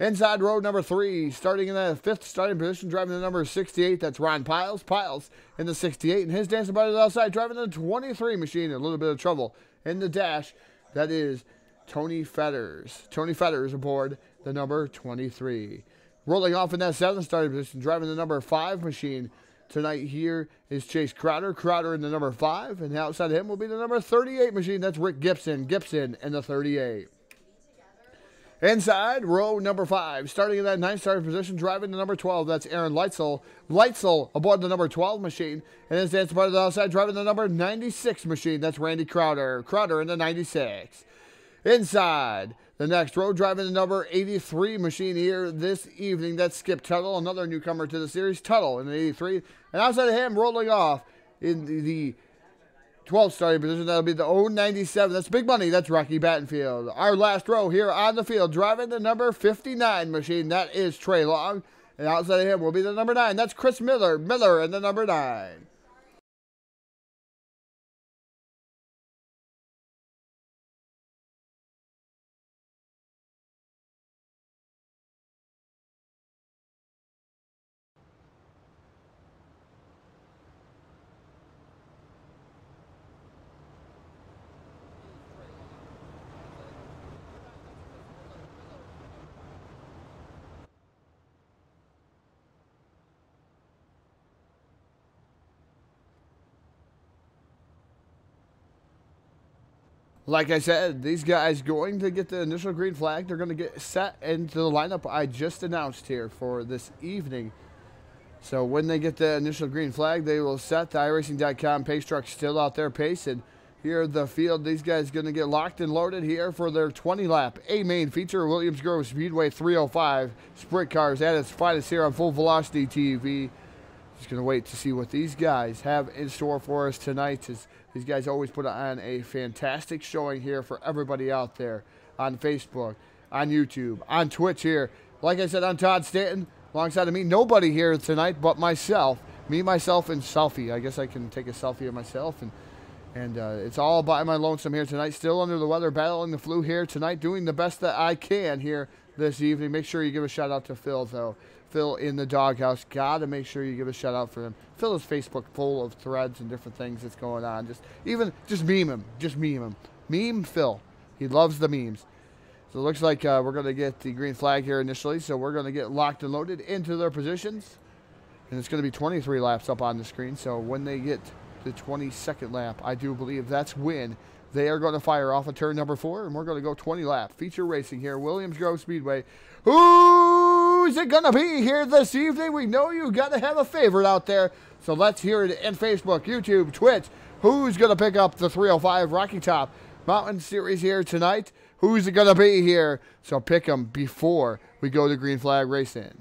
Inside row number 3, starting in that fifth starting position, driving the number 68. That's Ron Piles. Piles in the 68. And his dancing buddy outside, driving the 23 machine. A little bit of trouble in the dash. That is Tony Fetters. Tony Fetters aboard the number 23. Rolling off in that seventh starting position, driving the number 5 machine tonight here is Chase Crowder. Crowder in the number 5, and outside of him will be the number 38 machine. That's Rick Gibson. Gibson in the 38. Inside row number 5, starting in that ninth starting position, driving the number 12. That's Aaron Leitzel. Leitzel aboard the number 12 machine, and his dance part of the outside, driving the number 96 machine. That's Randy Crowder. Crowder in the 96. Inside the next row, driving the number 83 machine here this evening, that's Skip Tuttle, another newcomer to the series. Tuttle in the 83. And outside of him, rolling off in the 12th starting position, that'll be the 097. That's Big Money. That's Rocky Battenfield. Our last row here on the field, driving the number 59 machine, that is Trey Long. And outside of him will be the number 9. That's Chris Miller. Miller in the number 9. Like I said, these guys going to get the initial green flag. They're going to get set into the lineup I just announced here for this evening. So when they get the initial green flag, they will set. The iRacing.com pace truck still out there pacing. Here at the field, these guys going to get locked and loaded here for their 20-lap A-main feature. Williams Grove Speedway 305 sprint cars at its finest here on Full Velocity TV. Just going to wait to see what these guys have in store for us tonight. As these guys always put on a fantastic showing here for everybody out there on Facebook, on YouTube, on Twitch here. Like I said, I'm Todd Stanton. Alongside of me, nobody here tonight but myself. Me, myself, and selfie. I guess I can take a selfie of myself. And it's all by my lonesome here tonight. Still under the weather, battling the flu here tonight. Doing the best that I can here this evening. Make sure you give a shout out to Phil, though. Phil in the doghouse. Got to make sure you give a shout out for him. Phil is Facebook full of threads and different things that's going on. Just meme him. Just meme him. Meme Phil. He loves the memes. So it looks like we're going to get the green flag here initially. So we're going to get locked and loaded into their positions. And it's going to be 23 laps up on the screen. So when they get the 22nd lap, I do believe that's when they are going to fire off a turn number 4. And we're going to go 20 lap feature racing here. Williams Grove Speedway. Who's it going to be here this evening? We know you got to have a favorite out there. So let's hear it in Facebook, YouTube, Twitch. Who's going to pick up the 305 Rocky Top Mountain Series here tonight? Who's it going to be here? So pick them before we go to green flag racing.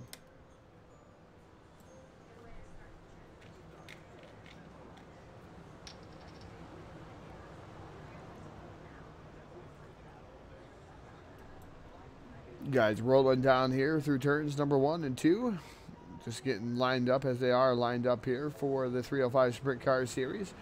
Guys rolling down here through turns number 1 and 2. Just getting lined up as they are lined up here for the 305 Sprint Car Series.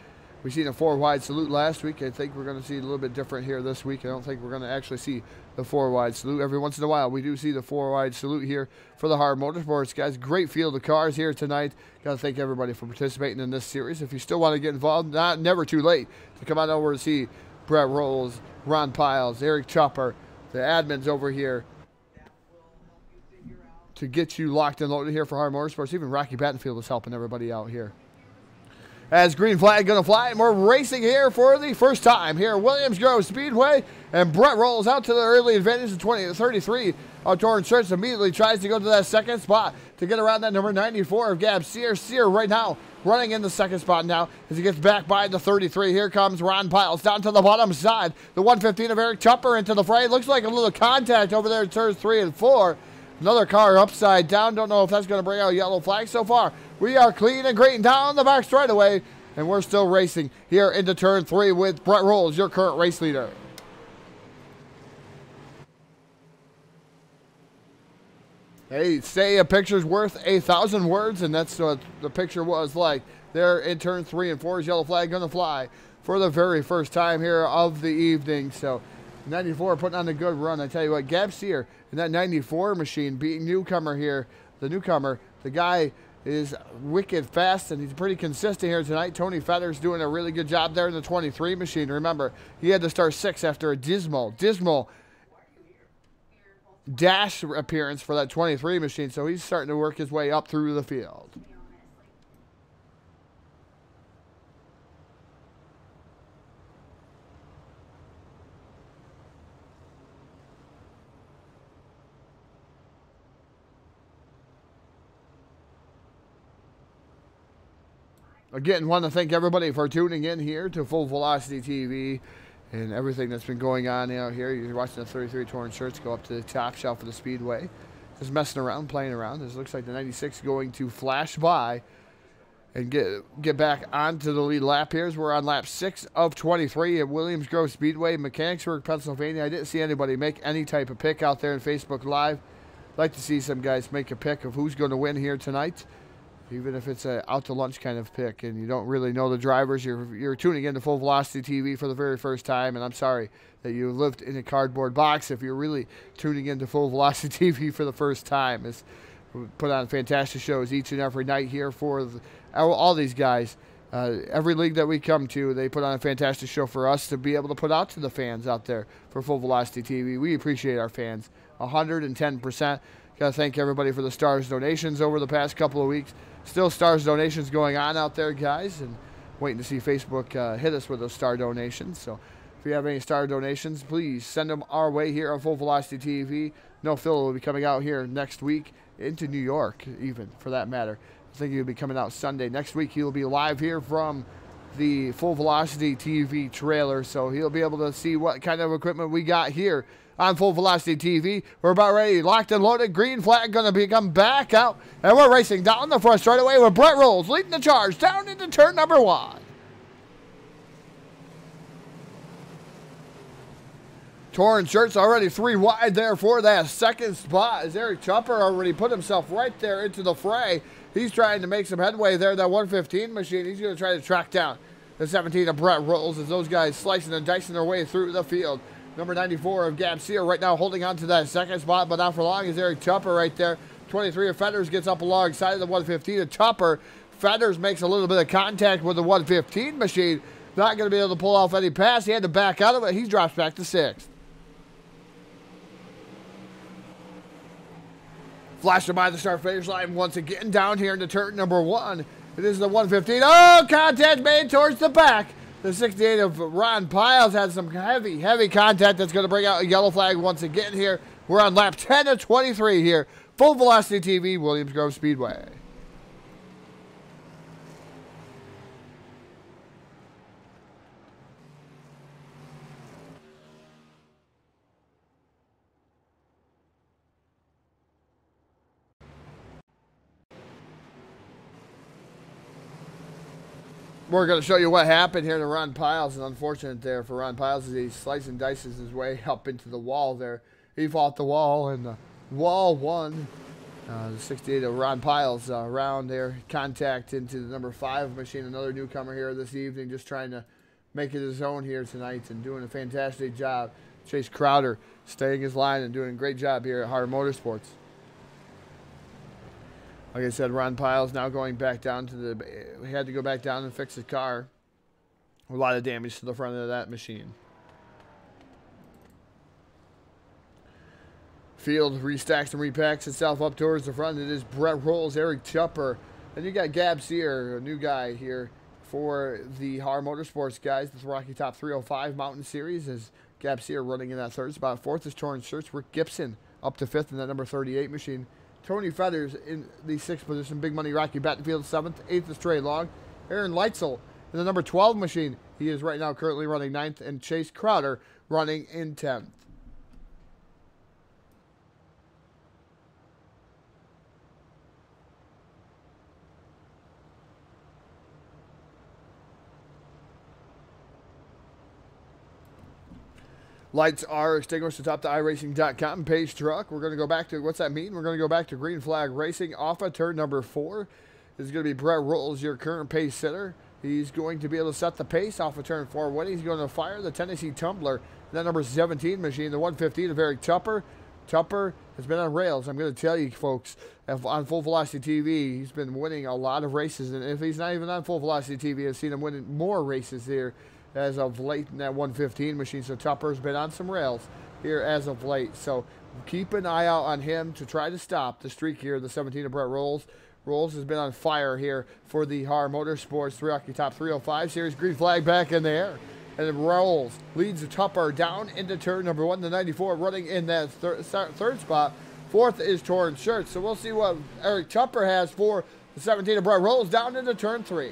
We've seen a 4-wide salute last week. I think we're going to see a little bit different here this week. I don't think we're going to actually see the 4-wide salute. Every once in a while, we do see the 4-wide salute here for the HAR Motorsports. Guys, great field of cars here tonight. Got to thank everybody for participating in this series. If you still want to get involved, never too late to come on over and see Brett Rolls, Ron Piles, Eric Chopper, the admins over here. to get you locked and loaded here for HAR Motorsports. Even Rocky Battenfield was helping everybody out here. As green flag going to fly, and we're racing here for the first time here at Williams Grove Speedway. And Brett rolls out to the early advantage of 20-33. Torrance Church immediately tries to go to that second spot to get around that number 94 of Gab Sear. Sear right now running in the second spot now as he gets back by the 33. Here comes Ron Piles down to the bottom side. The 115 of Eric Tupper into the fray. Looks like a little contact over there in turns 3 and 4. Another car upside down. Don't know if that's going to bring out a yellow flag so far. We are clean and green down the back straightaway, and we're still racing here into turn 3 with Brett Rolls, your current race leader. They say a picture's worth 1,000 words, and that's what the picture was like. There in turn 3 and 4 is yellow flag going to fly for the very first time here of the evening. So 94 putting on a good run. I tell you what, Gab Sear in that 94 machine beating newcomer here. The newcomer, the guy is wicked fast, and he's pretty consistent here tonight. Tony Fetter's doing a really good job there in the 23 machine. Remember, he had to start 6th after a dismal dash appearance for that 23 machine, so he's starting to work his way up through the field. Again, want to thank everybody for tuning in here to Full Velocity TV and everything that's been going on out here. You're watching the 33 Torrance Shirts go up to the top shelf of the Speedway. Just messing around, playing around. This looks like the 96 going to flash by and get back onto the lead lap here. As we're on lap 6 of 23 at Williams Grove Speedway, Mechanicsburg, Pennsylvania. I didn't see anybody make any type of pick out there in Facebook Live. I'd like to see some guys make a pick of who's going to win here tonight. Even if it's a out to lunch kind of pick and you don't really know the drivers, you're tuning into Full Velocity TV for the very first time, and I'm sorry that you lived in a cardboard box if you're really tuning into Full Velocity TV for the first time. We put on fantastic shows each and every night here for all these guys. Every league that we come to, they put on a fantastic show for us to be able to put out to the fans out there for Full Velocity TV. We appreciate our fans 110%. Got to thank everybody for the Stars donations over the past couple of weeks. Still Stars donations going on out there, guys, and waiting to see Facebook hit us with those Star donations. So if you have any Star donations, please send them our way here on Full Velocity TV. No, Phil will be coming out here next week into New York, even, for that matter. I think he'll be coming out Sunday. Next week, he'll be live here from the Full Velocity TV trailer, so he'll be able to see what kind of equipment we got here on Full Velocity TV. We're about ready, locked and loaded. Green flag going to come back out, and we're racing down the front straight away with Brett Rolls leading the charge down into turn number 1. Torrance Shirts already 3 wide there for that second spot as Eric Tupper already put himself right there into the fray. He's trying to make some headway there. That 115 machine, he's going to try to track down the 17 of Brett Rolls as those guys slicing and dicing their way through the field. Number 94 of Gab Sear right now holding on to that second spot, but not for long as Eric Tupper right there. 23 of Fetters gets up alongside of the 115 of Tupper. Fetters makes a little bit of contact with the 115 machine. Not going to be able to pull off any pass. He had to back out of it. He drops back to 6th. Flashing by the start finish line once again down here into turn number 1. It is the 115. Oh, contact made towards the back. The 68 of Ron Piles had some heavy contact that's going to bring out a yellow flag once again here. We're on lap 10 of 23 here. Full Velocity TV, Williams Grove Speedway. We're going to show you what happened here to Ron Piles. It's unfortunate there for Ron Piles as he slices and dices his way up into the wall there. He fought the wall, and the wall won. The 68 of Ron Piles around there. Contact into the number 5 machine. Another newcomer here this evening, just trying to make it his own here tonight and doing a fantastic job. Chase Crowder staying his line and doing a great job here at HAR Motorsports. Like I said, Ron Piles now going back down to the... He had to go back down and fix his car. A lot of damage to the front of that machine. Field restacks and repacks itself up towards the front. It is Brett Rolls, Eric Tupper. And you got Gab Sear, a new guy here for the HAR Motorsports guys. This Rocky Top 305 Mountain Series is Gab Sear running in that third spot. Fourth is Torrance Shirts. Rick Gibson up to fifth in that number 38 machine. Tony Feathers in the sixth position. Big Money Rocky Battenfield seventh. Eighth is Trey Long. Aaron Leitzel in the number 12 machine. He is right now currently running ninth. And Chase Crowder running in 10th. Lights are extinguished atop the iRacing.com page truck. We're going to go back to, what's that mean? We're going to go back to green flag racing off of turn number 4. This is going to be Brett Rolls, your current pace setter. He's going to be able to set the pace off of turn 4. When he's going to fire the Tennessee Tumbler, that number 17 machine, the 115 of Eric Tupper. Tupper has been on rails. I'm going to tell you, folks, on Full Velocity TV, he's been winning a lot of races. And if he's not even on Full Velocity TV, I've seen him winning more races here as of late in that 115 machine. So Tupper's been on some rails here as of late. So keep an eye out on him to try to stop the streak here. The 17 of Brett Rolls. Rolls has been on fire here for the HAR Motorsports Rocky Top 305 Series. Green flag back in the air. And it Rolls leads the Tupper down into turn number 1, the 94, running in that third spot. Fourth is Torrance Shirts. So we'll see what Eric Tupper has for the 17 of Brett Rolls down into turn 3.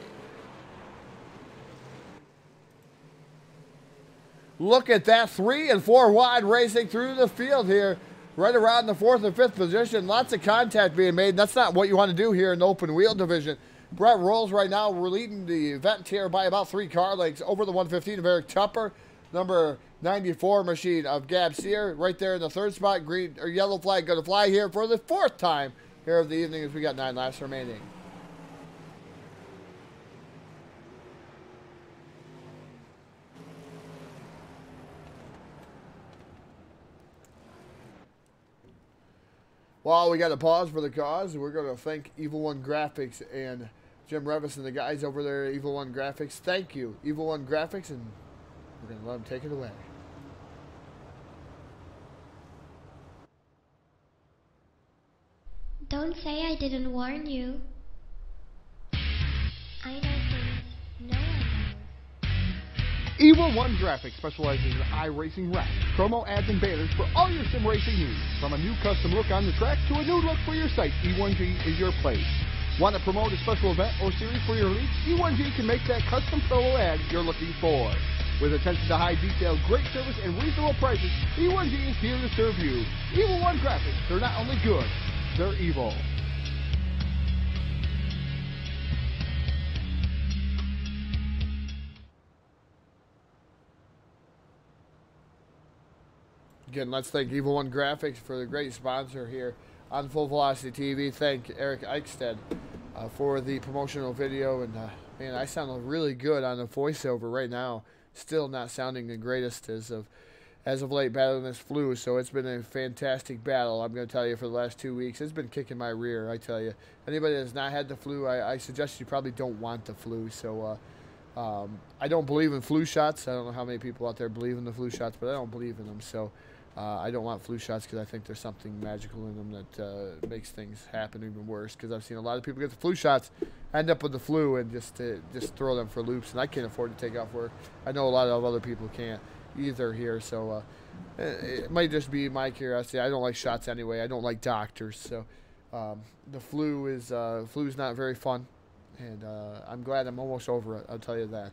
Look at that, 3 and 4 wide racing through the field here, right around the 4th and 5th position. Lots of contact being made. That's not what you want to do here in the open wheel division. Brett Rolls right now, we're leading the event here by about 3 car lengths over the 115 of Eric Tupper. Number 94 machine of Gab Sear right there in the third spot. Green or yellow flag going to fly here for the 4th time here of the evening as we got 9 laps remaining. Well, we got to pause for the cause. We're going to thank Evil One Graphics and Jim Revis and the guys over there at Evil One Graphics. Thank you, Evil One Graphics, and we're going to let them take it away. Don't say I didn't warn you. I know things no one knows. Evil One Graphics specializes in iRacing wraps, promo ads, and banners for all your sim racing needs. From a new custom look on the track to a new look for your site, E1G is your place. Want to promote a special event or series for your league? E1G can make that custom solo ad you're looking for. With attention to high detail, great service, and reasonable prices, E1G is here to serve you. Evil One Graphics, they're not only good, they're evil. Again, let's thank Evil One Graphics for the great sponsor here on Full Velocity TV. Thank Eric Eichstead for the promotional video. And, man, I sound really good on the voiceover right now. Still not sounding the greatest as of late battling this flu. So it's been a fantastic battle, I'm going to tell you, for the last 2 weeks. It's been kicking my rear, I tell you. Anybody that's not had the flu, I suggest you probably don't want the flu. So I don't believe in flu shots. I don't know how many people out there believe in the flu shots, but I don't believe in them. So I don't want flu shots because I think there's something magical in them that makes things happen even worse. Because I've seen a lot of people get the flu shots, end up with the flu, and just throw them for loops. And I can't afford to take off work. I know a lot of other people can't either here. So it might just be my curiosity. I don't like shots anyway. I don't like doctors. So the flu is not very fun. And I'm glad I'm almost over it. I'll tell you that.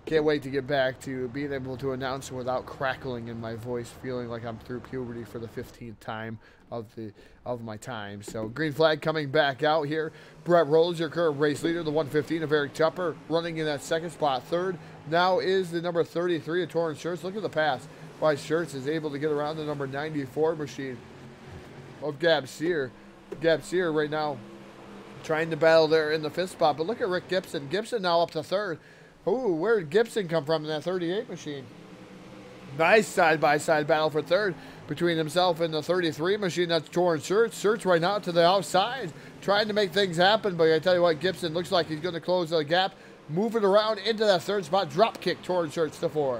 Can't wait to get back to being able to announce without crackling in my voice, feeling like I'm through puberty for the 15th time of my time. So green flag coming back out here. Brett Rolls, your current race leader, the 115 of Eric Tupper, running in that second spot. Third now is the number 33 of Torrance Shirts. Look at the pass. Why Shirts is able to get around the number 94 machine of Gab Sear. Gab Sear right now trying to battle there in the 5th spot. But look at Rick Gibson. Gibson now up to 3rd. Ooh, where did Gibson come from in that 38 machine? Nice side-by-side battle for 3rd between himself and the 33 machine. That's Torrance Shirts. Shirts right now to the outside, trying to make things happen. But I tell you what, Gibson looks like he's going to close the gap, move it around into that 3rd spot, drop kick Torrance Shirts to 4th.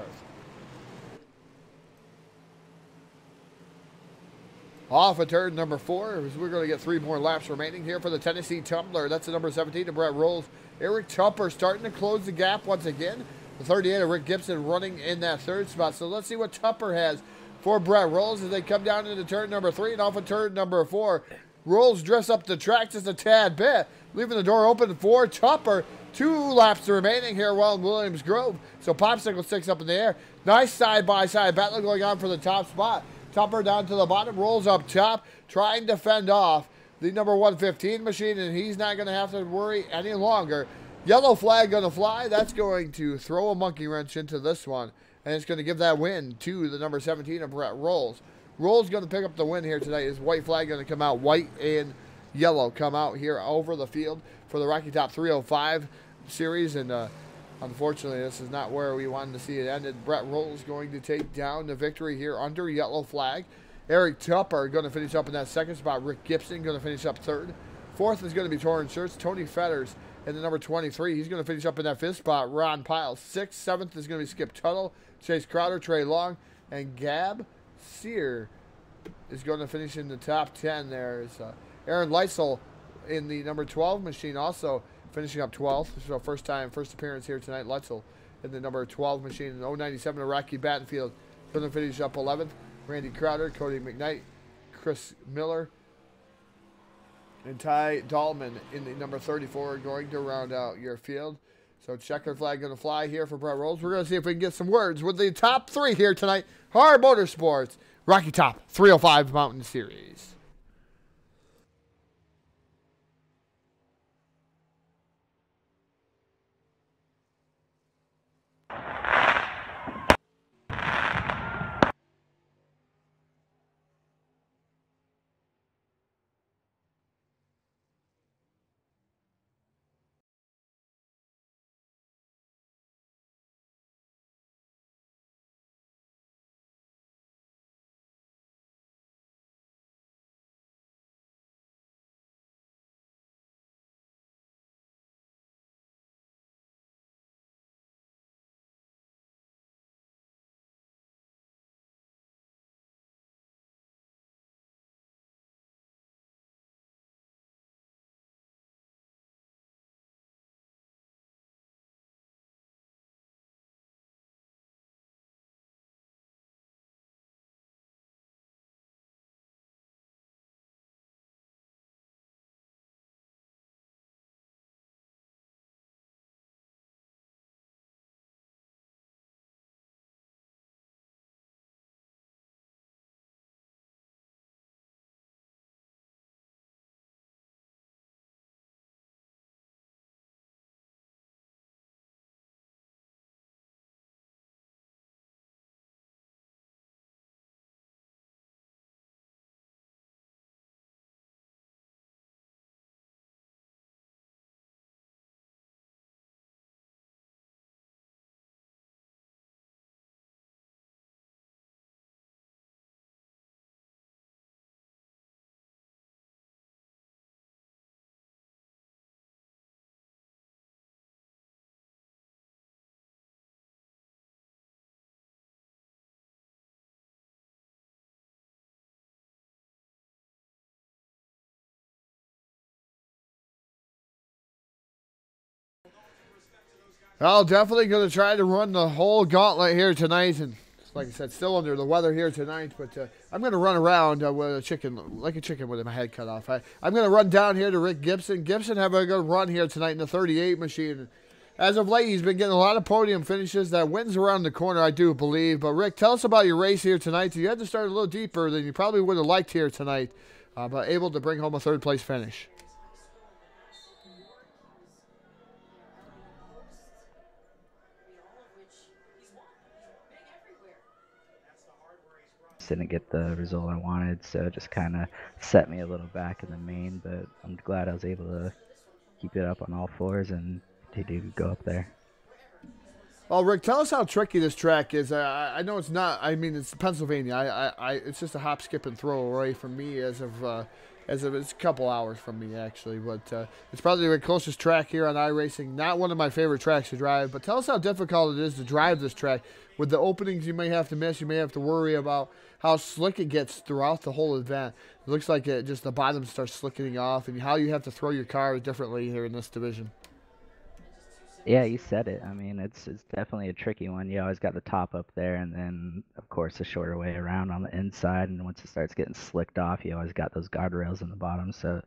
Off of turn number 4, as we're going to get 3 more laps remaining here for the Tennessee Tumbler. That's the number 17 of Brett Rolls. Eric Tupper starting to close the gap once again. The 38 of Rick Gibson running in that 3rd spot. So let's see what Tupper has for Brett Rolls as they come down into turn number 3 and off of turn number 4. Rolls dress up the track just a tad bit, leaving the door open for Tupper. 2 laps remaining here while in Williams Grove. So Popsicle sticks up in the air. Nice side-by-side battle going on for the top spot. Tupper down to the bottom, rolls up top, trying to fend off the number 115 machine, and he's not going to have to worry any longer. Yellow flag going to fly. That's going to throw a monkey wrench into this one, and it's going to give that win to the number 17 of Brett Rolls. Rolls going to pick up the win here tonight. His white flag going to come out. White and yellow come out here over the field for the Rocky Top 305 series, and unfortunately, this is not where we wanted to see it ended. Brett Rolls going to take down the victory here under yellow flag. Eric Tupper going to finish up in that 2nd spot. Rick Gibson going to finish up 3rd. 4th is going to be Torrin Shirts. Tony Fetters in the number 23. He's going to finish up in that 5th spot. Ron Piles. 6th, 7th is going to be Skip Tuttle, Chase Crowder, Trey Long, and Gab Sear is going to finish in the top 10 there. Aaron Leitzel in the number 12 machine also finishing up 12th. This is our first appearance here tonight. Leitzel in the number 12 machine. In 097 of Rocky Battenfield going to finish up 11th. Randy Crowder, Cody McKnight, Chris Miller, and Ty Dahlman in the number 34 going to round out your field. So checker flag going to fly here for Brett Rolls. We're going to see if we can get some words with the top 3 here tonight. HAR Motorsports, Rocky Top 305 Mountain Series. Well, definitely going to try to run the whole gauntlet here tonight. And like I said, still under the weather here tonight. But I'm going to run around with a chicken, like a chicken with my head cut off. I'm going to run down here to Rick Gibson. Gibson having a good run here tonight in the 38 machine. As of late, he's been getting a lot of podium finishes. That wins around the corner, I do believe. But, Rick, tell us about your race here tonight. You had to start a little deeper than you probably would have liked here tonight, but able to bring home a 3rd-place finish. Didn't get the result I wanted, so it just kind of set me a little back in the main, but I'm glad I was able to keep it up on all 4s and to go up there. Well, Rick, tell us how tricky this track is. I know it's not, I mean, it's Pennsylvania. It's just a hop, skip, and throw away from me as as of it's a couple hours from me actually, but it's probably the closest track here on iRacing. Not one of my favorite tracks to drive, but tell us how difficult it is to drive this track. With the openings you may have to miss, you may have to worry about how slick it gets throughout the whole event. It looks like just the bottom starts slicking off, and how you have to throw your car differently here in this division. Yeah, you said it. I mean, it's definitely a tricky one. You always got the top up there, and then of course a shorter way around on the inside. And once it starts getting slicked off, you always got those guardrails in the bottom. So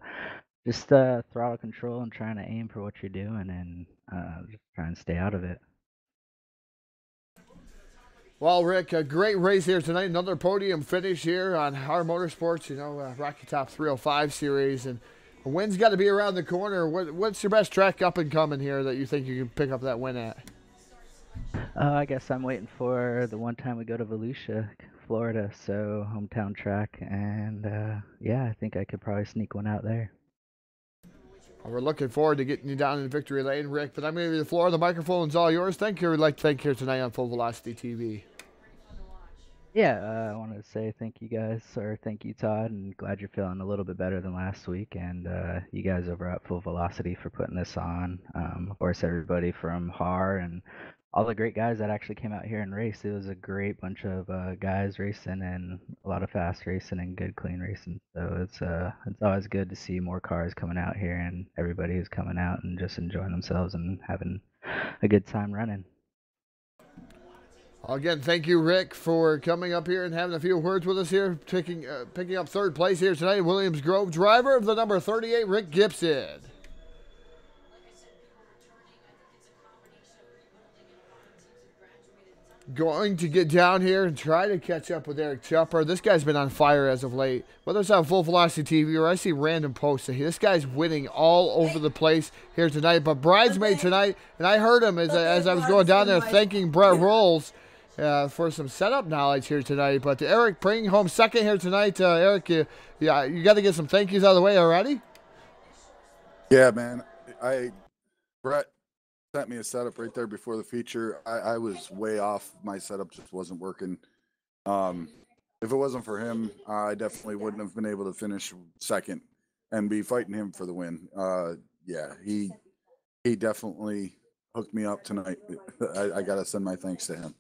just throttle control and trying to aim for what you're doing, and just try and stay out of it. Well, Rick, a great race here tonight. Another podium finish here on HAR Motorsports. You know, Rocky Top 305 series, and a win's got to be around the corner. What's your best track up and coming here that you think you can pick up that win at? I guess I'm waiting for the one time we go to Volusia, Florida, so hometown track, and yeah, I think I could probably sneak one out there. Well, we're looking forward to getting you down in victory lane, Rick, but I'm going to give you the floor. The microphone's all yours. Thank you. We'd like to thank you here tonight on Full Velocity TV. Yeah, I wanted to say thank you guys, or thank you, Todd, and glad you're feeling a little bit better than last week, and you guys over at Full Velocity for putting this on. Of course, everybody from HAR and all the great guys that actually came out here and raced. It was a great bunch of guys racing, and a lot of fast racing and good clean racing. So it's always good to see more cars coming out here, and everybody who's coming out and just enjoying themselves and having a good time running. Again, thank you, Rick, for coming up here and having a few words with us here, picking up third place here tonight. Williams Grove, driver of the number 38, Rick Gibson. Going to get down here and try to catch up with Eric Chupper. This guy's been on fire as of late. Whether it's on Full Velocity TV or I see random posts, this guy's winning all over the place here tonight. But bridesmaid tonight, and I heard him as I was going down there thanking Brett Rolls for some setup knowledge here tonight. But Eric bringing home second here tonight. Eric, you got to get some thank yous out of the way already. Yeah, man. Brett sent me a setup right there before the feature. I was way off. My setup just wasn't working. If it wasn't for him, I definitely wouldn't have been able to finish second and be fighting him for the win. Yeah, he definitely hooked me up tonight. I got to send my thanks to him.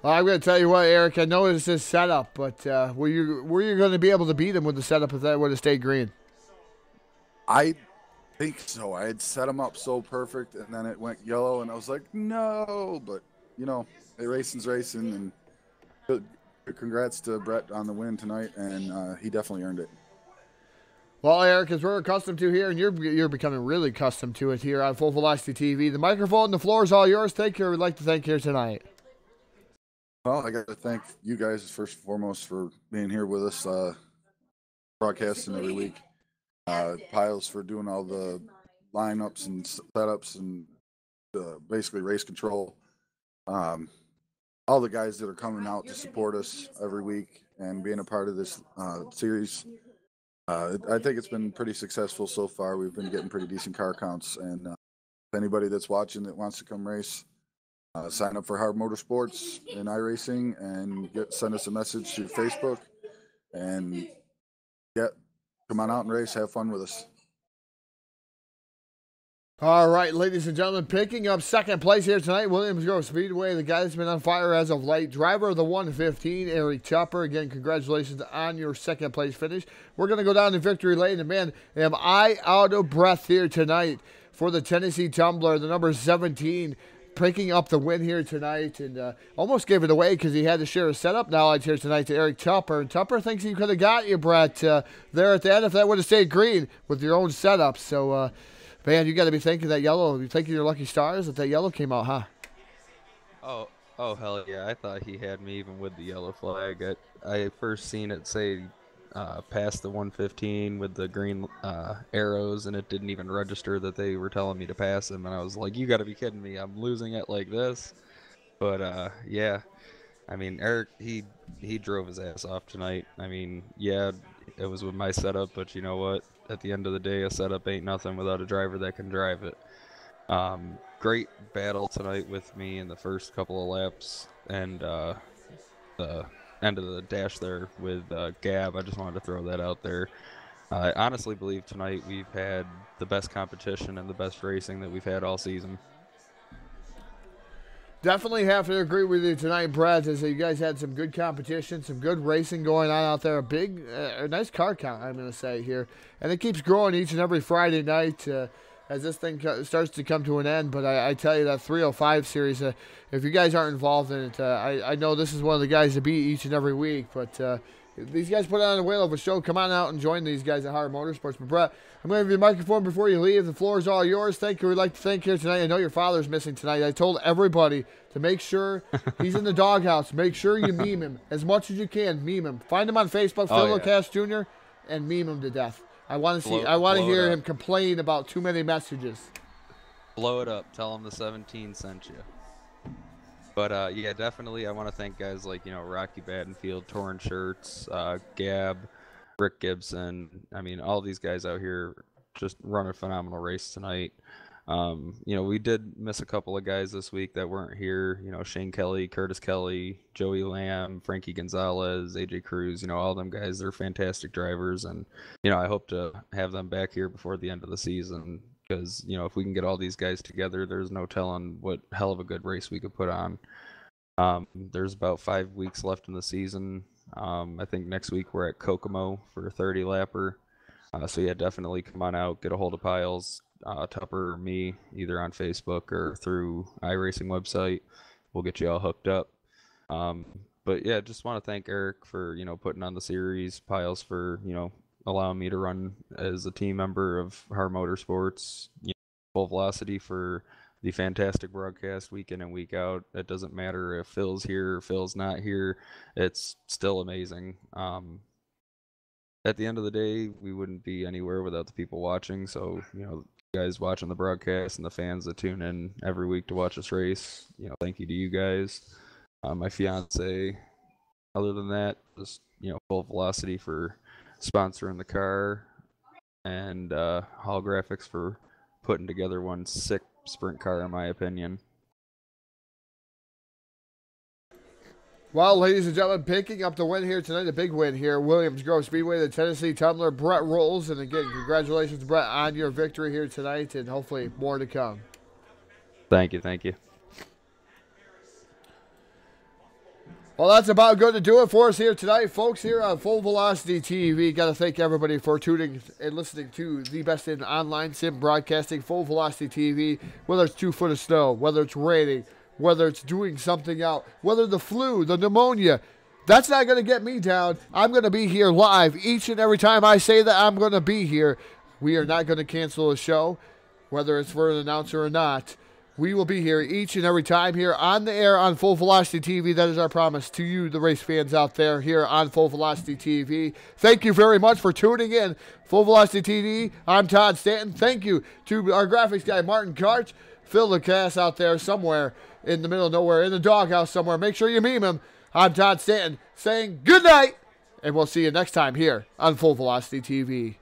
Well, I'm going to tell you what, Eric, I know it's his setup, but were you going to be able to beat him with the setup if that would have stayed green? I think so. I had set him up so perfect, and then it went yellow, and I was like, no. But, you know, racing's racing, and congrats to Brett on the win tonight, and he definitely earned it. Well, Eric, as we're accustomed to here, and you're becoming really accustomed to it here on Full Velocity TV, the microphone and the floor is all yours. Thank you. We'd like to thank you here tonight. Well, I got to thank you guys first and foremost for being here with us, broadcasting every week. Piles for doing all the lineups and setups and basically race control. All the guys that are coming out to support us every week and being a part of this series. I think it's been pretty successful so far. We've been getting pretty decent car counts, and if anybody that's watching that wants to come race, sign up for HAR Motorsports and iRacing and send us a message through Facebook, and come on out and race. Have fun with us. All right, ladies and gentlemen, picking up second place here tonight, Williams Grove Speedway, the guy that's been on fire as of late, driver of the 115, Eric Chopper. Again, congratulations on your second place finish. We're going to go down to victory lane, and man, am I out of breath here tonight for the Tennessee Tumbler, the number 17, picking up the win here tonight, and almost gave it away because he had to share his setup knowledge here tonight to Eric Tupper. And Tupper thinks he could have got you, Brett, there at the end if that would have stayed green with your own setup. So, man, you got to be thanking that yellow. You're thanking your lucky stars that yellow came out, huh? Oh, hell yeah. I thought he had me even with the yellow flag. I first seen it say past the 115 with the green arrows, and it didn't even register that they were telling me to pass him, and I was like, you gotta be kidding me, I'm losing it like this. But yeah, I mean, Eric, he drove his ass off tonight. I mean, yeah, it was with my setup, but you know what, at the end of the day, a setup ain't nothing without a driver that can drive it. Great battle tonight with me in the first couple of laps, and the end of the dash there with Gab. I just wanted to throw that out there. I honestly believe tonight we've had the best competition and the best racing that we've had all season. Definitely have to agree with you tonight, Brett, as you guys had some good competition, some good racing going on out there. A nice car count, I'm going to say here. And it keeps growing each and every Friday night as this thing starts to come to an end. But I tell you, that 305 series, if you guys aren't involved in it, I know this is one of the guys to beat each and every week. But these guys put on a whale of a show. Come on out and join these guys at HAR Motorsports. But Brett, I'm going to give you the microphone before you leave. The floor is all yours. Thank you. We'd like to thank you tonight. I know your father's missing tonight. I told everybody to make sure he's in the doghouse. Make sure you meme him as much as you can. Meme him. Find him on Facebook, Phil Locast Jr., and meme him to death. I want to see. I want to hear him complain about too many messages. Blow it up. Tell him the 17 sent you. But yeah, definitely, I want to thank guys like Rocky Battenfield, Torn Shirts, Gab, Rick Gibson. I mean, all these guys out here just run a phenomenal race tonight. We did miss a couple of guys this week that weren't here. Shane Kelly, Curtis Kelly, Joey Lamb, Frankie Gonzalez, AJ Cruz. All them guys, they're fantastic drivers, and I hope to have them back here before the end of the season. Because, if we can get all these guys together, there's no telling what hell of a good race we could put on. There's about 5 weeks left in the season. I think next week we're at Kokomo for a 30-lapper. So, yeah, definitely come on out, get a hold of Piles, Tupper, or me, either on Facebook or through iRacing website. We'll get you all hooked up. But, yeah, just want to thank Eric for, putting on the series, Piles for, allowing me to run as a team member of HAR Motorsports, Full Velocity for the fantastic broadcast week in and week out. It doesn't matter if Phil's here or Phil's not here. It's still amazing. At the end of the day, we wouldn't be anywhere without the people watching. So, guys watching the broadcast and the fans that tune in every week to watch us race, thank you to you guys. My fiance, other than that, just, Full Velocity for sponsoring the car, and Holographics for putting together one sick sprint car, in my opinion. Well, ladies and gentlemen, picking up the win here tonight, a big win here, Williams Grove Speedway, the Tennessee Tumbler, Brett Rolls. And again, congratulations, Brett, on your victory here tonight, and hopefully more to come. Thank you, thank you. Well, that's about good to do it for us here tonight, folks, here on Full Velocity TV. Got to thank everybody for tuning and listening to the best in online sim broadcasting, Full Velocity TV. Whether it's 2 foot of snow, whether it's raining, whether it's doing something out, whether the flu, the pneumonia, that's not going to get me down. I'm going to be here live each and every time I say that I'm going to be here. We are not going to cancel a show, whether it's for an announcer or not. We will be here each and every time here on the air on Full Velocity TV. That is our promise to you, the race fans out there here on Full Velocity TV. Thank you very much for tuning in. Full Velocity TV, I'm Todd Stanton. Thank you to our graphics guy, Martin Karch. Phil Lacasse out there somewhere in the middle of nowhere, in the doghouse somewhere. Make sure you meme him. I'm Todd Stanton saying good night, and we'll see you next time here on Full Velocity TV.